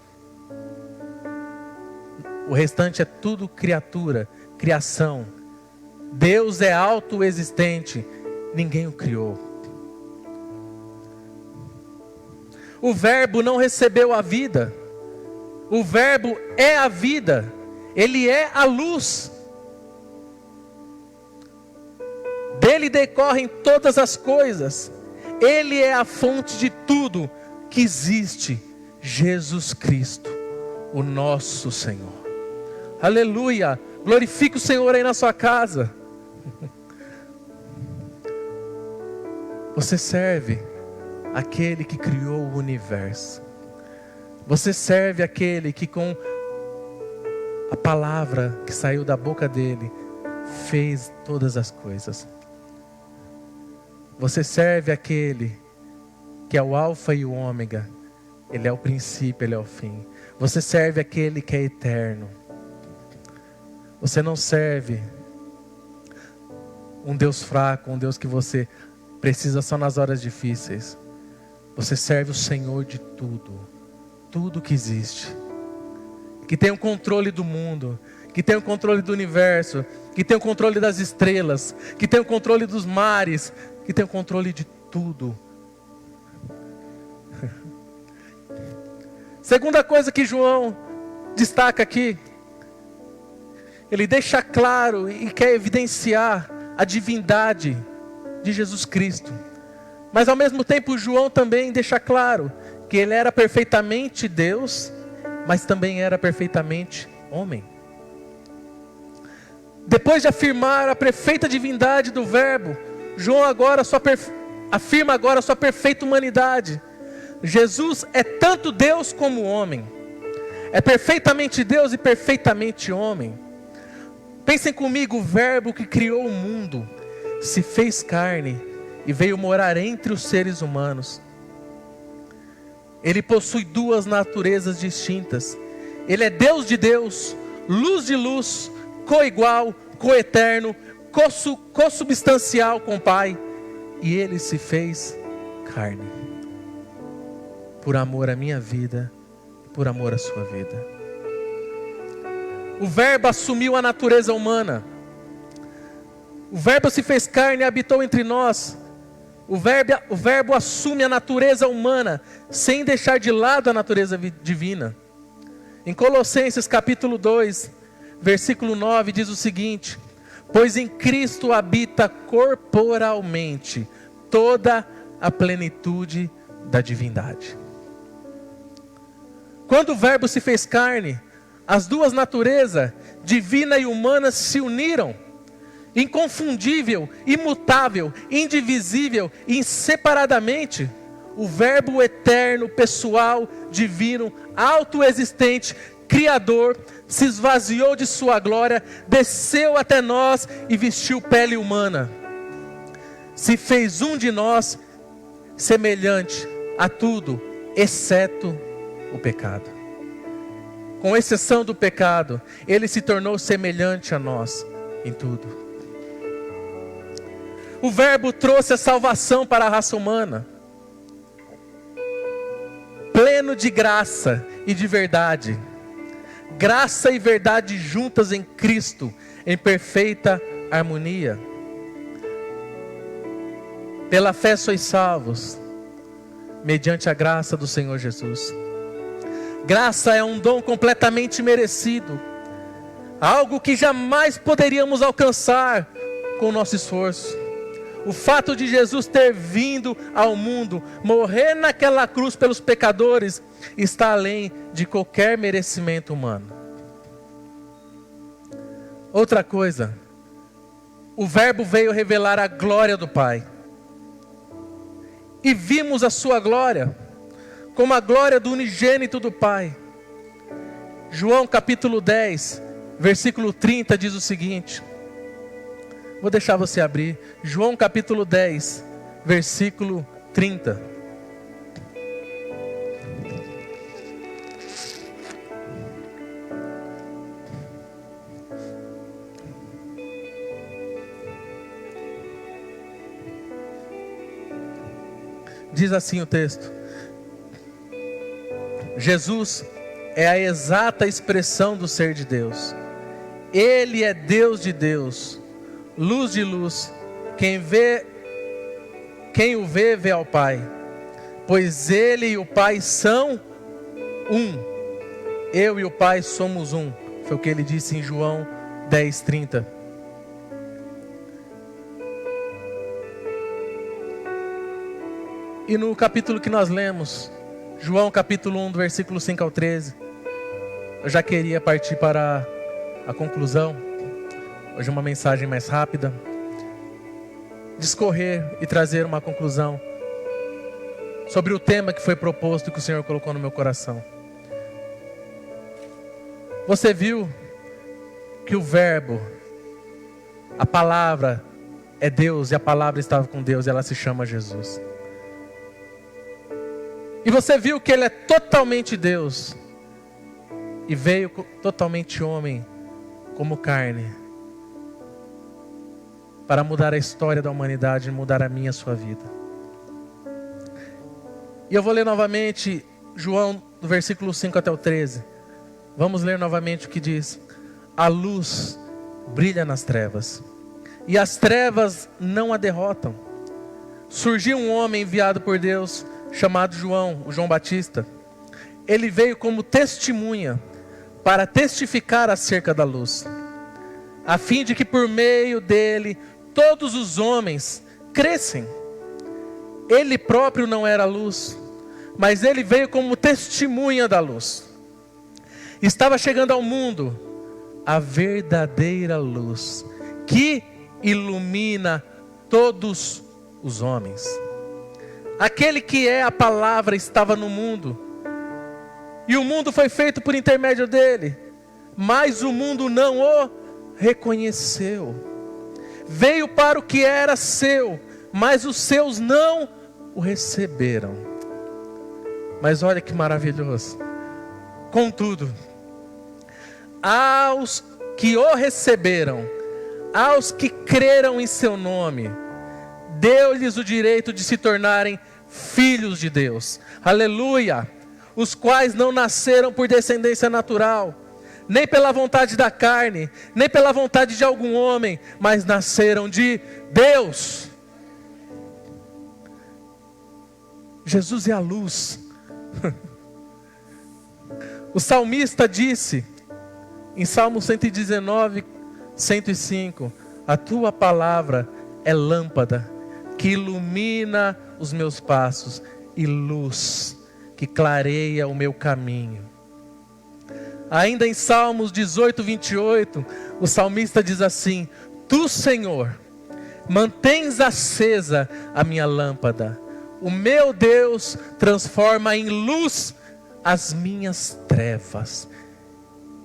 O restante é tudo criatura, criação. Deus é autoexistente. Ninguém o criou. O Verbo não recebeu a vida. O Verbo é a vida. Ele é a luz. Dele decorrem todas as coisas. Ele é a fonte de tudo que existe. Jesus Cristo, o nosso Senhor. Aleluia! Glorifique o Senhor aí na sua casa. Você serve aquele que criou o universo. Você serve aquele que com a palavra que saiu da boca dele fez todas as coisas. Você serve aquele que é o alfa e o ômega. Ele é o princípio, ele é o fim. Você serve aquele que é eterno. Você não serve um Deus fraco, um Deus que você precisa só nas horas difíceis. Você serve o Senhor de tudo. Tudo que existe. Que tem o controle do mundo. Que tem o controle do universo. Que tem o controle das estrelas. Que tem o controle dos mares. Que tem o controle de tudo. Segunda coisa que João destaca aqui. Ele deixa claro e quer evidenciar a divindade de Jesus Cristo. Mas ao mesmo tempo João também deixa claro que ele era perfeitamente Deus, mas também era perfeitamente homem. Depois de afirmar a perfeita divindade do Verbo, João agora afirma agora a sua perfeita humanidade. Jesus é tanto Deus como homem. É perfeitamente Deus e perfeitamente homem. Pensem comigo, o Verbo que criou o mundo se fez carne e veio morar entre os seres humanos. Ele possui duas naturezas distintas. Ele é Deus de Deus, luz de luz, coigual, coeterno, consubstancial com o Pai. E ele se fez carne. Por amor à minha vida, por amor à sua vida. O Verbo assumiu a natureza humana. O Verbo se fez carne e habitou entre nós. O verbo assume a natureza humana, sem deixar de lado a natureza divina. Em Colossenses capítulo 2, versículo 9, diz o seguinte: pois em Cristo habita corporalmente toda a plenitude da divindade. Quando o Verbo se fez carne, as duas naturezas, divina e humana, se uniram. Inconfundível, imutável, indivisível, inseparadamente, o Verbo eterno, pessoal, divino, autoexistente, criador, se esvaziou de sua glória, desceu até nós e vestiu pele humana. Se fez um de nós, semelhante a tudo, exceto o pecado. Com exceção do pecado, ele se tornou semelhante a nós em tudo. O Verbo trouxe a salvação para a raça humana, pleno de graça e de verdade. Graça e verdade juntas em Cristo, em perfeita harmonia. Pela fé sois salvos, mediante a graça do Senhor Jesus. Graça é um dom completamente merecido, algo que jamais poderíamos alcançar com o nosso esforço. O fato de Jesus ter vindo ao mundo, morrer naquela cruz pelos pecadores, está além de qualquer merecimento humano. Outra coisa, o Verbo veio revelar a glória do Pai. E vimos a sua glória, como a glória do unigênito do Pai. João capítulo 10, versículo 30 diz o seguinte. Vou deixar você abrir. João capítulo 10, versículo 30. Diz assim o texto: Jesus é a exata expressão do ser de Deus. Ele é Deus de Deus, luz de luz. Quem o vê, vê ao Pai. pois Ele e o Pai são um. Eu e o Pai somos um. Foi o que ele disse em João 10:30. E no capítulo que nós lemos, João capítulo 1, do versículo 5 ao 13, eu já queria partir para a conclusão. Hoje uma mensagem mais rápida, discorrer e trazer uma conclusão sobre o tema que foi proposto e que o Senhor colocou no meu coração. Você viu que o verbo, a palavra é Deus, e a palavra estava com Deus, e ela se chama Jesus. E você viu que Ele é totalmente Deus e veio totalmente homem, como carne, para mudar a história da humanidade e mudar a minha e a sua vida. E eu vou ler novamente João, do versículo 5 até o 13. Vamos ler novamente o que diz: a luz brilha nas trevas, e as trevas não a derrotam. Surgiu um homem enviado por Deus, chamado João, o João Batista. Ele veio como testemunha, para testificar acerca da luz, a fim de que por meio dele todos os homens crescem. Ele próprio não era luz, mas ele veio como testemunha da luz. Estava chegando ao mundo a verdadeira luz, que ilumina todos os homens. Aquele que é a palavra estava no mundo, e o mundo foi feito por intermédio dele, mas o mundo não o reconheceu. Veio para o que era seu, mas os seus não o receberam. Mas olha que maravilhoso. Contudo, aos que o receberam, aos que creram em seu nome, deu-lhes o direito de se tornarem filhos de Deus. Aleluia! Os quais não nasceram por descendência natural, nem pela vontade da carne, nem pela vontade de algum homem, mas nasceram de Deus. Jesus é a luz. O salmista disse em Salmo 119, 105: a tua palavra é lâmpada que ilumina os meus passos e luz que clareia o meu caminho. Ainda em Salmos 18, 28, o salmista diz assim: tu, Senhor, mantens acesa a minha lâmpada, o meu Deus transforma em luz as minhas trevas.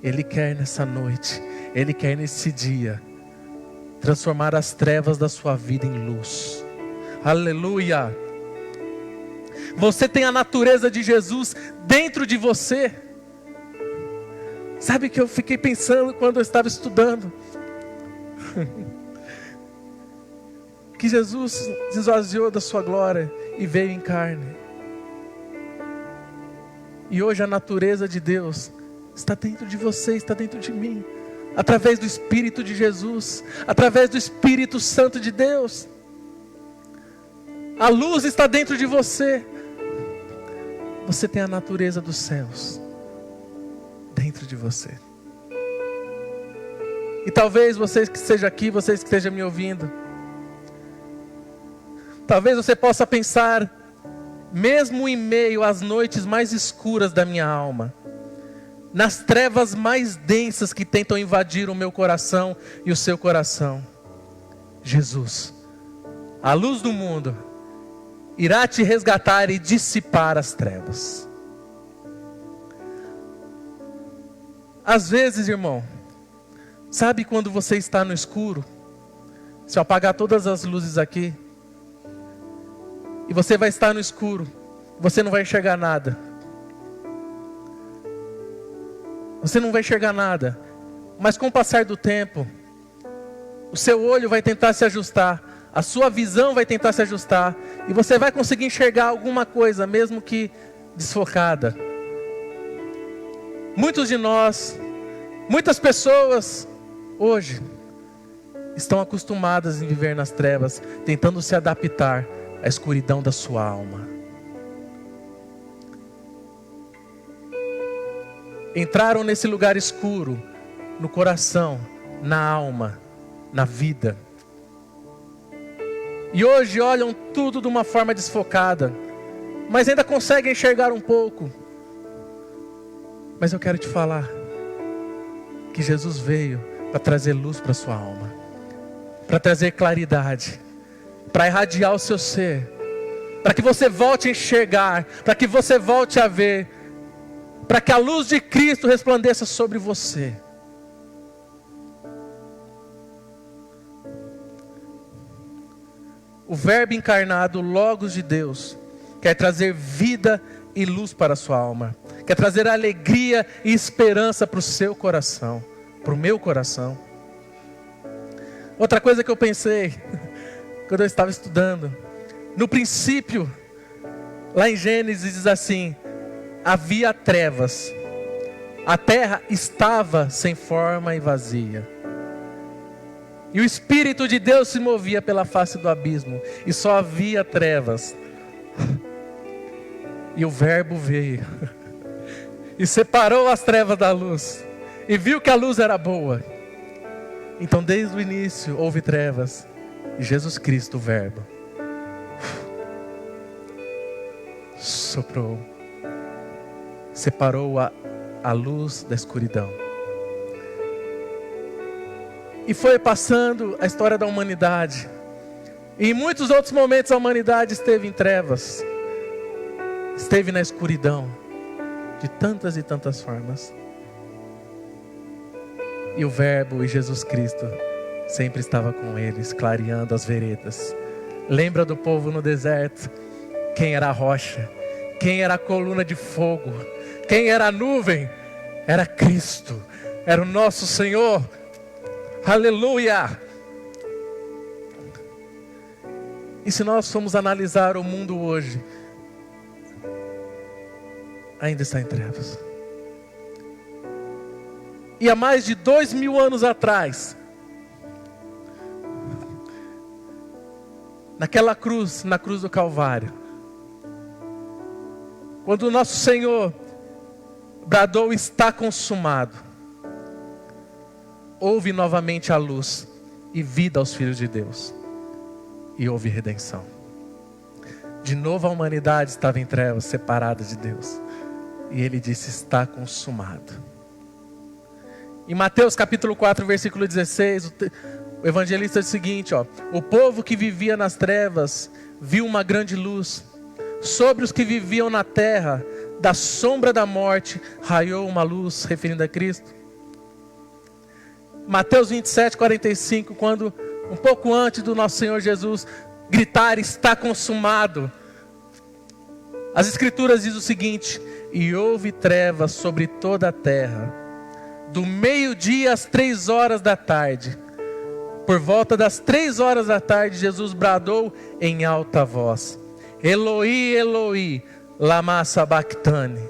Ele quer nessa noite, Ele quer nesse dia transformar as trevas da sua vida em luz. Aleluia! Você tem a natureza de Jesus dentro de você. Sabe que eu fiquei pensando quando eu estava estudando? Que Jesus se esvaziou da sua glória e veio em carne. E hoje a natureza de Deus está dentro de você, está dentro de mim, através do Espírito de Jesus, através do Espírito Santo de Deus. A luz está dentro de você. Você tem a natureza dos céus dentro de você. E talvez vocês que estejam aqui, vocês que estejam me ouvindo, talvez você possa pensar, mesmo em meio às noites mais escuras da minha alma, nas trevas mais densas que tentam invadir o meu coração e o seu coração, Jesus, a luz do mundo, irá te resgatar e dissipar as trevas. Às vezes, irmão, sabe quando você está no escuro? Se eu apagar todas as luzes aqui, e você vai estar no escuro, você não vai enxergar nada. Você não vai enxergar nada. Mas com o passar do tempo, o seu olho vai tentar se ajustar, a sua visão vai tentar se ajustar, e você vai conseguir enxergar alguma coisa, mesmo que desfocada. Muitos de nós, muitas pessoas hoje estão acostumadas em viver nas trevas, tentando se adaptar à escuridão da sua alma. entraram nesse lugar escuro, no coração, na alma, na vida. E hoje olham tudo de uma forma desfocada, mas ainda conseguem enxergar um pouco. Mas eu quero te falar que Jesus veio para trazer luz para a sua alma, para trazer claridade, para irradiar o seu ser, para que você volte a enxergar, para que você volte a ver, para que a luz de Cristo resplandeça sobre você. O Verbo encarnado, o Logos de Deus, quer trazer vida e luz para a sua alma, quer trazer alegria e esperança para o seu coração, para o meu coração. Outra coisa que eu pensei, quando eu estava estudando, no princípio, lá em Gênesis diz assim: havia trevas, a terra estava sem forma e vazia, e o Espírito de Deus se movia pela face do abismo, e só havia trevas. E o Verbo veio e separou as trevas da luz, e viu que a luz era boa. Então desde o início houve trevas, e Jesus Cristo, o Verbo, soprou, separou a luz da escuridão. E foi passando a história da humanidade, e em muitos outros momentos a humanidade esteve em trevas, esteve na escuridão, de tantas e tantas formas. E o Verbo e Jesus Cristo sempre estava com eles, clareando as veredas. Lembra do povo no deserto? Quem era a rocha? Quem era a coluna de fogo? Quem era a nuvem? Era Cristo, era o nosso Senhor. Aleluia! E se nós formos analisar o mundo hoje, ainda está em trevas. E há mais de 2000 anos atrás, naquela cruz, na cruz do Calvário, quando o nosso Senhor bradou: está consumado, houve novamente a luz e vida aos filhos de Deus, e houve redenção. De novo a humanidade estava em trevas, separada de Deus, e Ele disse: está consumado. Em Mateus capítulo 4, versículo 16, o evangelista diz o seguinte: o povo que vivia nas trevas viu uma grande luz. Sobre os que viviam na terra, da sombra da morte, raiou uma luz, referindo a Cristo. Mateus 27, 45, quando, um pouco antes do nosso Senhor Jesus gritar: está consumado, as Escrituras dizem o seguinte: e houve trevas sobre toda a terra, do meio-dia às 3 horas da tarde. Por volta das 3 horas da tarde, Jesus bradou em alta voz: Eloi, Eloi, lama sabachthani,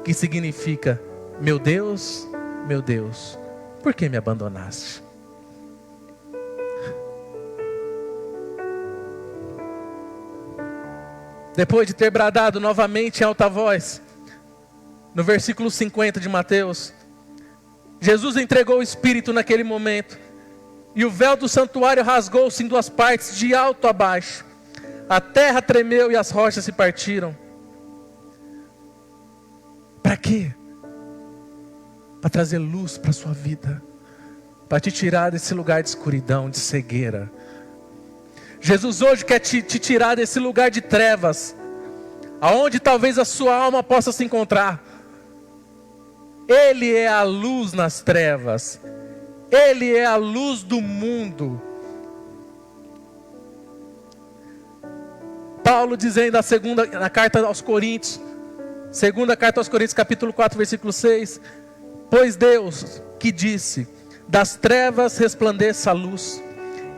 que significa: meu Deus, por que me abandonaste? Depois de ter bradado novamente em alta voz, no versículo 50 de Mateus, Jesus entregou o Espírito naquele momento, e o véu do santuário rasgou-se em 2 partes, de alto a baixo. A terra tremeu e as rochas se partiram. Para quê? Para trazer luz para a sua vida, para te tirar desse lugar de escuridão, de cegueira. Jesus hoje quer te tirar desse lugar de trevas, aonde talvez a sua alma possa se encontrar. Ele é a luz nas trevas, Ele é a luz do mundo. Paulo dizendo na carta aos Coríntios, segunda carta aos Coríntios, capítulo 4, versículo 6: pois Deus, que disse: das trevas resplandeça a luz,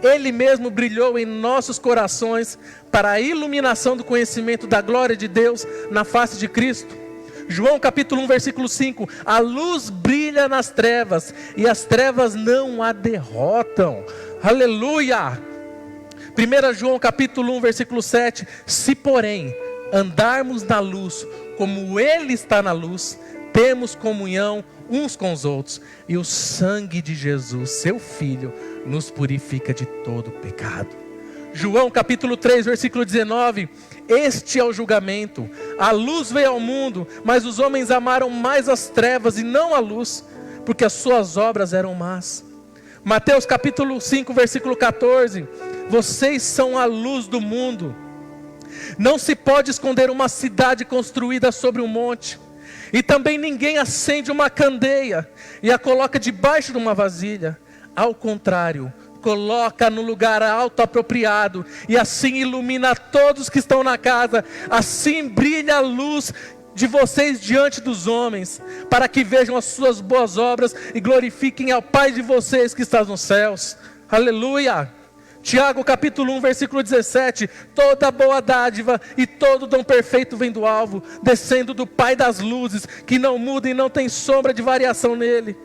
Ele mesmo brilhou em nossos corações para a iluminação do conhecimento da glória de Deus na face de Cristo. João capítulo 1, versículo 5: a luz brilha nas trevas, e as trevas não a derrotam. Aleluia! 1 João capítulo 1, versículo 7: se porém andarmos na luz, como Ele está na luz, temos comunhão uns com os outros, e o sangue de Jesus, seu Filho, nos purifica de todo pecado. João capítulo 3, versículo 19, este é o julgamento, a luz veio ao mundo, mas os homens amaram mais as trevas e não a luz, porque as suas obras eram más. Mateus capítulo 5, versículo 14, vocês são a luz do mundo. Não se pode esconder uma cidade construída sobre um monte, e também ninguém acende uma candeia e a coloca debaixo de uma vasilha. Ao contrário, coloca no lugar alto apropriado, e assim ilumina todos que estão na casa. Assim brilha a luz de vocês diante dos homens, para que vejam as suas boas obras e glorifiquem ao Pai de vocês que está nos céus. Aleluia! Tiago capítulo 1, versículo 17, toda boa dádiva e todo dom perfeito vem do alvo, descendo do Pai das luzes, que não muda e não tem sombra de variação nele.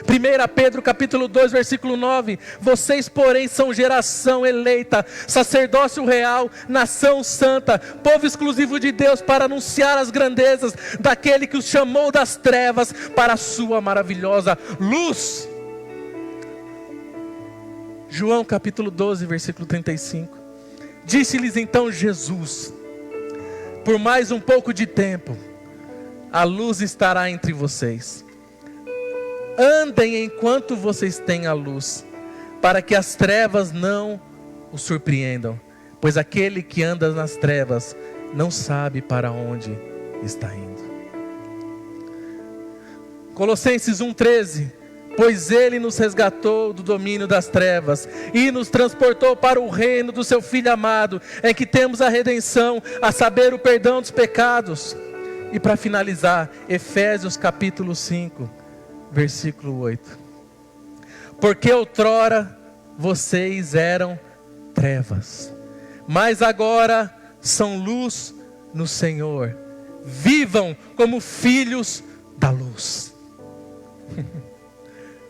1 Pedro capítulo 2, versículo 9, vocês porém são geração eleita, sacerdócio real, nação santa, povo exclusivo de Deus, para anunciar as grandezas daquele que os chamou das trevas para a sua maravilhosa luz. João capítulo 12, versículo 35, disse-lhes então Jesus, por mais um pouco de tempo, a luz estará entre vocês. Andem enquanto vocês têm a luz, para que as trevas não os surpreendam, pois aquele que anda nas trevas não sabe para onde está indo. Colossenses 1,13, pois ele nos resgatou do domínio das trevas e nos transportou para o reino do seu Filho amado, em que temos a redenção, a saber, o perdão dos pecados. E para finalizar, Efésios capítulo 5, versículo 8. Porque outrora vocês eram trevas, mas agora são luz no Senhor. Vivam como filhos da luz.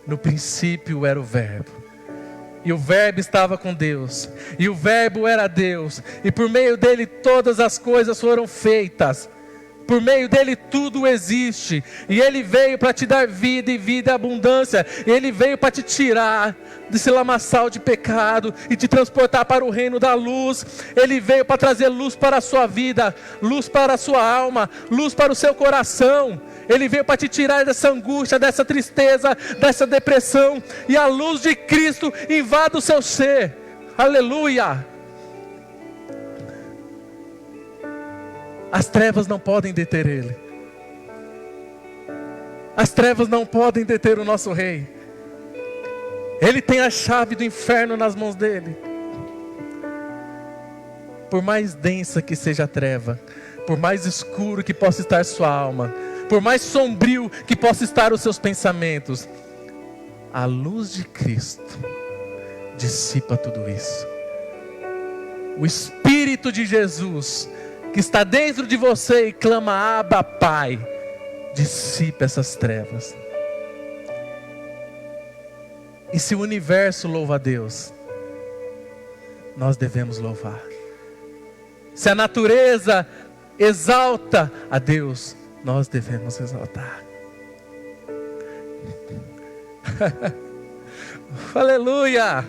No princípio era o Verbo, e o Verbo estava com Deus, e o Verbo era Deus, e por meio dele todas as coisas foram feitas. Por meio dele tudo existe, e ele veio para te dar vida e vida e abundância. Ele veio para te tirar desse lamaçal de pecado e te transportar para o reino da luz. Ele veio para trazer luz para a sua vida, luz para a sua alma, luz para o seu coração. Ele veio para te tirar dessa angústia, dessa tristeza, dessa depressão, e a luz de Cristo invade o seu ser. Aleluia! As trevas não podem deter Ele. As trevas não podem deter o nosso Rei. Ele tem a chave do inferno nas mãos dele. Por mais densa que seja a treva, por mais escuro que possa estar sua alma, por mais sombrio que possa estar os seus pensamentos, a luz de Cristo dissipa tudo isso. O Espírito de Jesus que está dentro de você e clama Abba Pai, dissipa essas trevas. E se o universo louva a Deus, nós devemos louvar. Se a natureza exalta a Deus, nós devemos exaltar. Aleluia!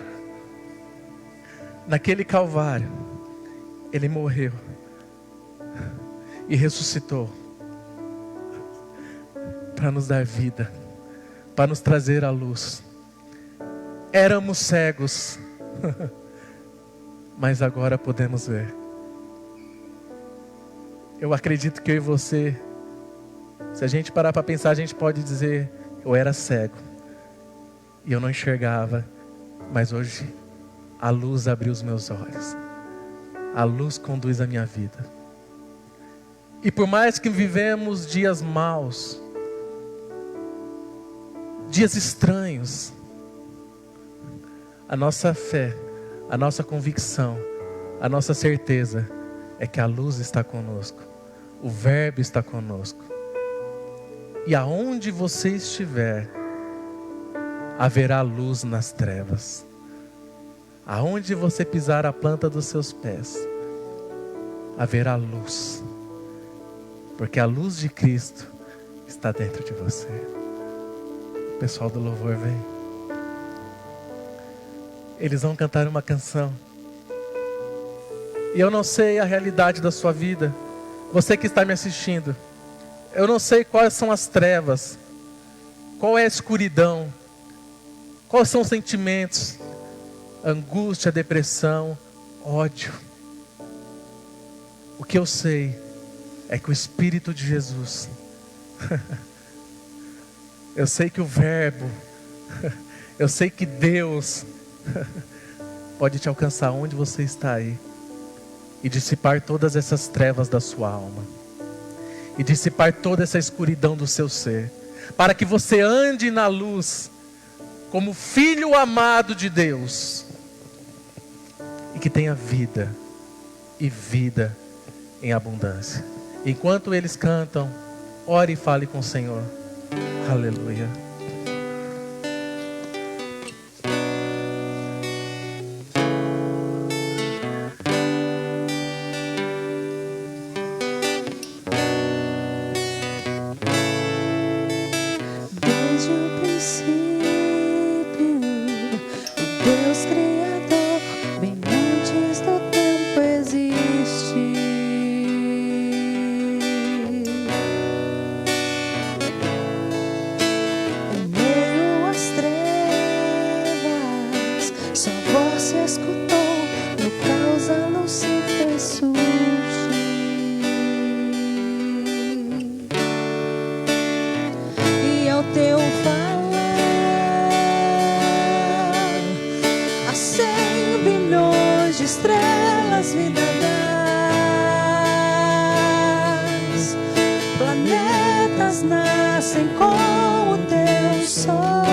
Naquele Calvário, Ele morreu e ressuscitou para nos dar vida, para nos trazer a luz. Éramos cegos, mas agora podemos ver. Eu acredito que eu e você, se a gente parar para pensar, a gente pode dizer: eu era cego e eu não enxergava, mas hoje a luz abriu os meus olhos, a luz conduz a minha vida. E por mais que vivemos dias maus, dias estranhos, a nossa fé, a nossa convicção, a nossa certeza é que a luz está conosco, o Verbo está conosco. E aonde você estiver, haverá luz nas trevas. Aonde você pisar a planta dos seus pés, haverá luz. Porque a luz de Cristo está dentro de você. O pessoal do louvor vem. Eles vão cantar uma canção. E eu não sei a realidade da sua vida. Você que está me assistindo, eu não sei quais são as trevas, qual é a escuridão, quais são os sentimentos, angústia, depressão, ódio. O que eu sei é que o Espírito de Jesus, eu sei que o Verbo, eu sei que Deus pode te alcançar onde você está aí e dissipar todas essas trevas da sua alma e dissipar toda essa escuridão do seu ser, para que você ande na luz como filho amado de Deus e que tenha vida e vida em abundância. Enquanto eles cantam, ore e fale com o Senhor. Aleluia. Desde o princípio, o Deus Criador, bem antes do tempo existe. Em meio às trevas, sua voz se escutou, no caos a luz se fez surgir. E ao teu falar, há 100 bilhões de estrelas vida das, planetas nascem com o teu soprar.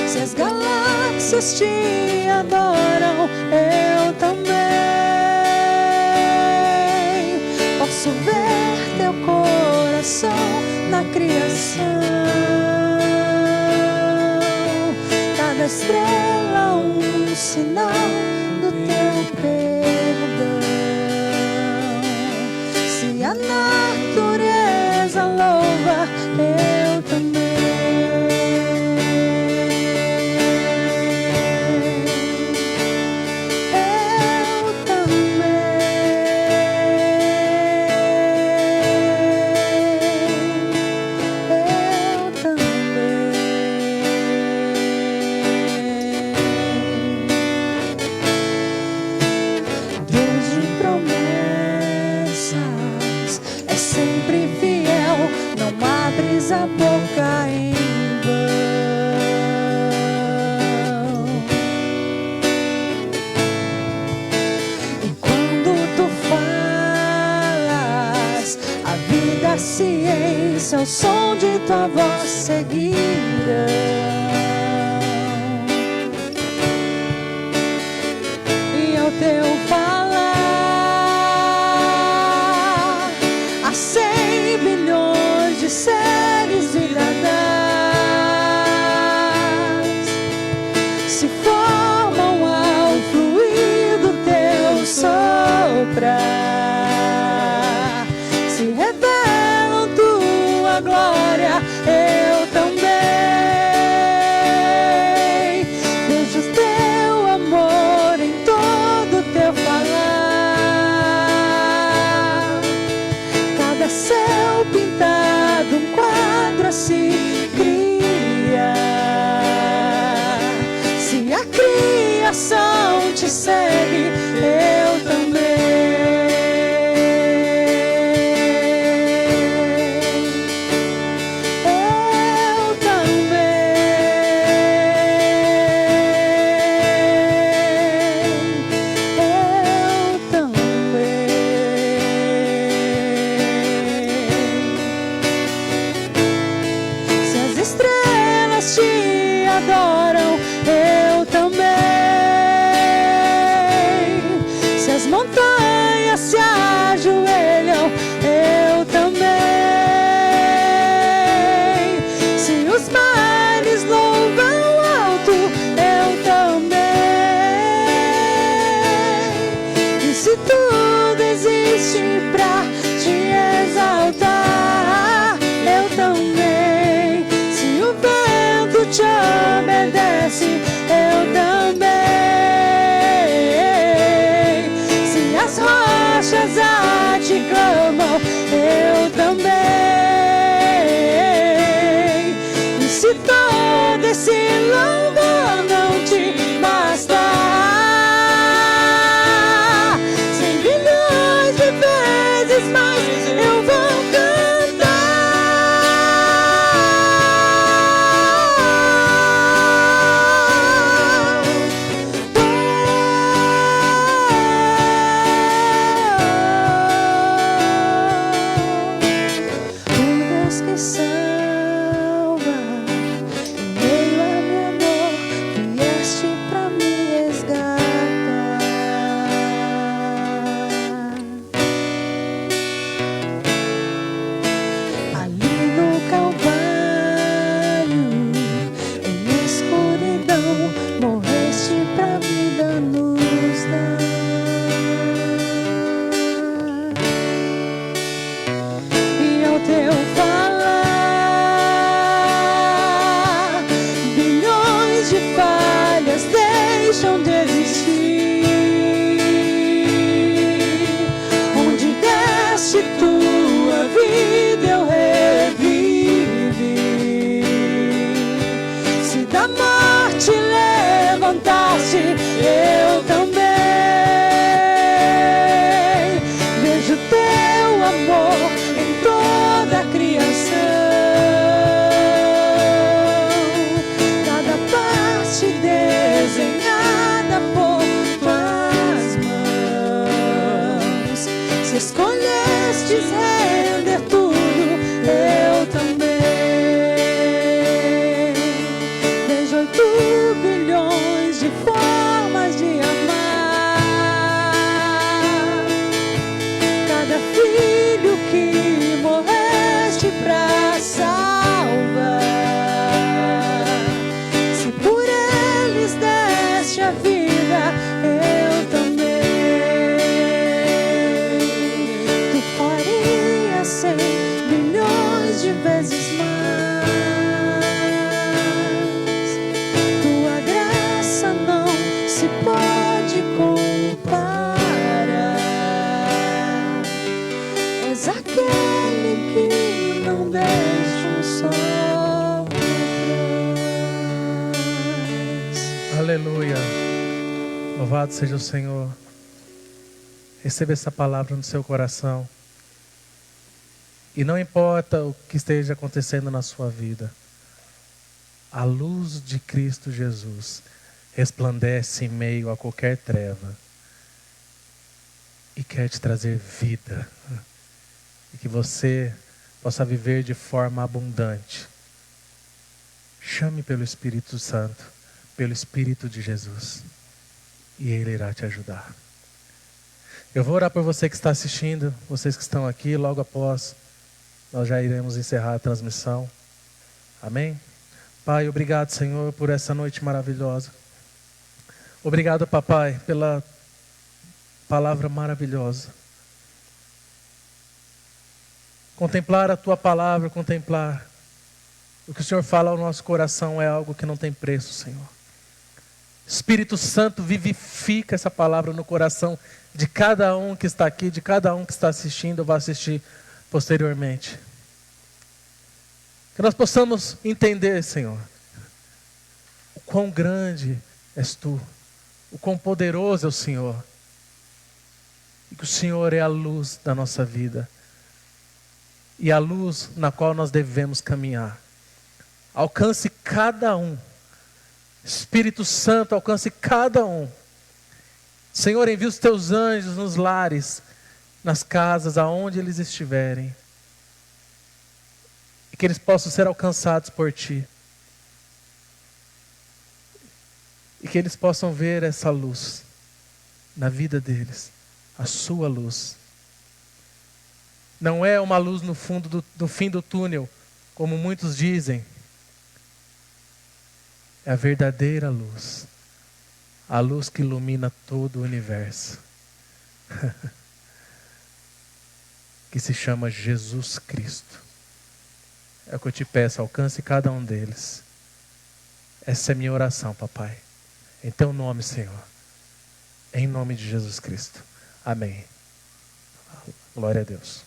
Se as galáxias te adoram, eu também posso ver teu coração na criação. Cada estrela um sinal do teu perdão. Se a natureza louva, eu também. Eu Deus de promessas é sempre fiel, não abres a boca em vão. E quando tu falas, a vida, a ciência, o som de tua voz seguirão. E ao teu falar, há 100 bilhões de seres vidas se formam ao fluir do teu soprar, se revelam tua glória, eu também. Vejo teu amor em todo teu falar. Cada céu pintado, um quadro se cria. Se a criação te segue, eu também. Eu também. Se as estrelas te adoram, eu também mal, eu também. E se todo esse louvor não te bastar, 100 bilhões de vezes mais eu vou eu também. Vejo teu amor em toda a criação, cada parte desenhada por tuas mãos. Se escolhestes render tudo, eu também. Vejo 8 bilhões de formas de amar, cada filho que morreste pra salvar. Se por eles deste a vida, eu também. Tu farias 100 bilhões de vezes mais. Tua graça não se pode comparar. És aquele que não deixa um sol atrás. Aleluia. Louvado seja o Senhor. Receba essa palavra no seu coração. E não importa o que esteja acontecendo na sua vida, a luz de Cristo Jesus resplandece em meio a qualquer treva e quer te trazer vida. E que você possa viver de forma abundante. Chame pelo Espírito Santo, pelo Espírito de Jesus, e Ele irá te ajudar. Eu vou orar por você que está assistindo, vocês que estão aqui, logo após nós já iremos encerrar a transmissão. Amém? Pai, obrigado, Senhor, por essa noite maravilhosa. Obrigado, Papai, pela palavra maravilhosa. Contemplar a Tua palavra, contemplar o que o Senhor fala ao nosso coração é algo que não tem preço, Senhor. Espírito Santo, vivifica essa palavra no coração de cada um que está aqui, de cada um que está assistindo ou vai assistir posteriormente. Que nós possamos entender, Senhor, o quão grande és Tu, o quão poderoso é o Senhor, e que o Senhor é a luz da nossa vida, e a luz na qual nós devemos caminhar. Alcance cada um, Espírito Santo, alcance cada um. Senhor, envia os Teus anjos nos lares, nas casas, aonde eles estiverem, e que eles possam ser alcançados por Ti, e que eles possam ver essa luz na vida deles, a Sua luz. Não é uma luz no fim do túnel, como muitos dizem. É a verdadeira luz, a luz que ilumina todo o universo, que se chama Jesus Cristo. É o que eu te peço, alcance cada um deles. Essa é a minha oração, Papai. Em Teu nome, Senhor. Em nome de Jesus Cristo. Amém. Glória a Deus.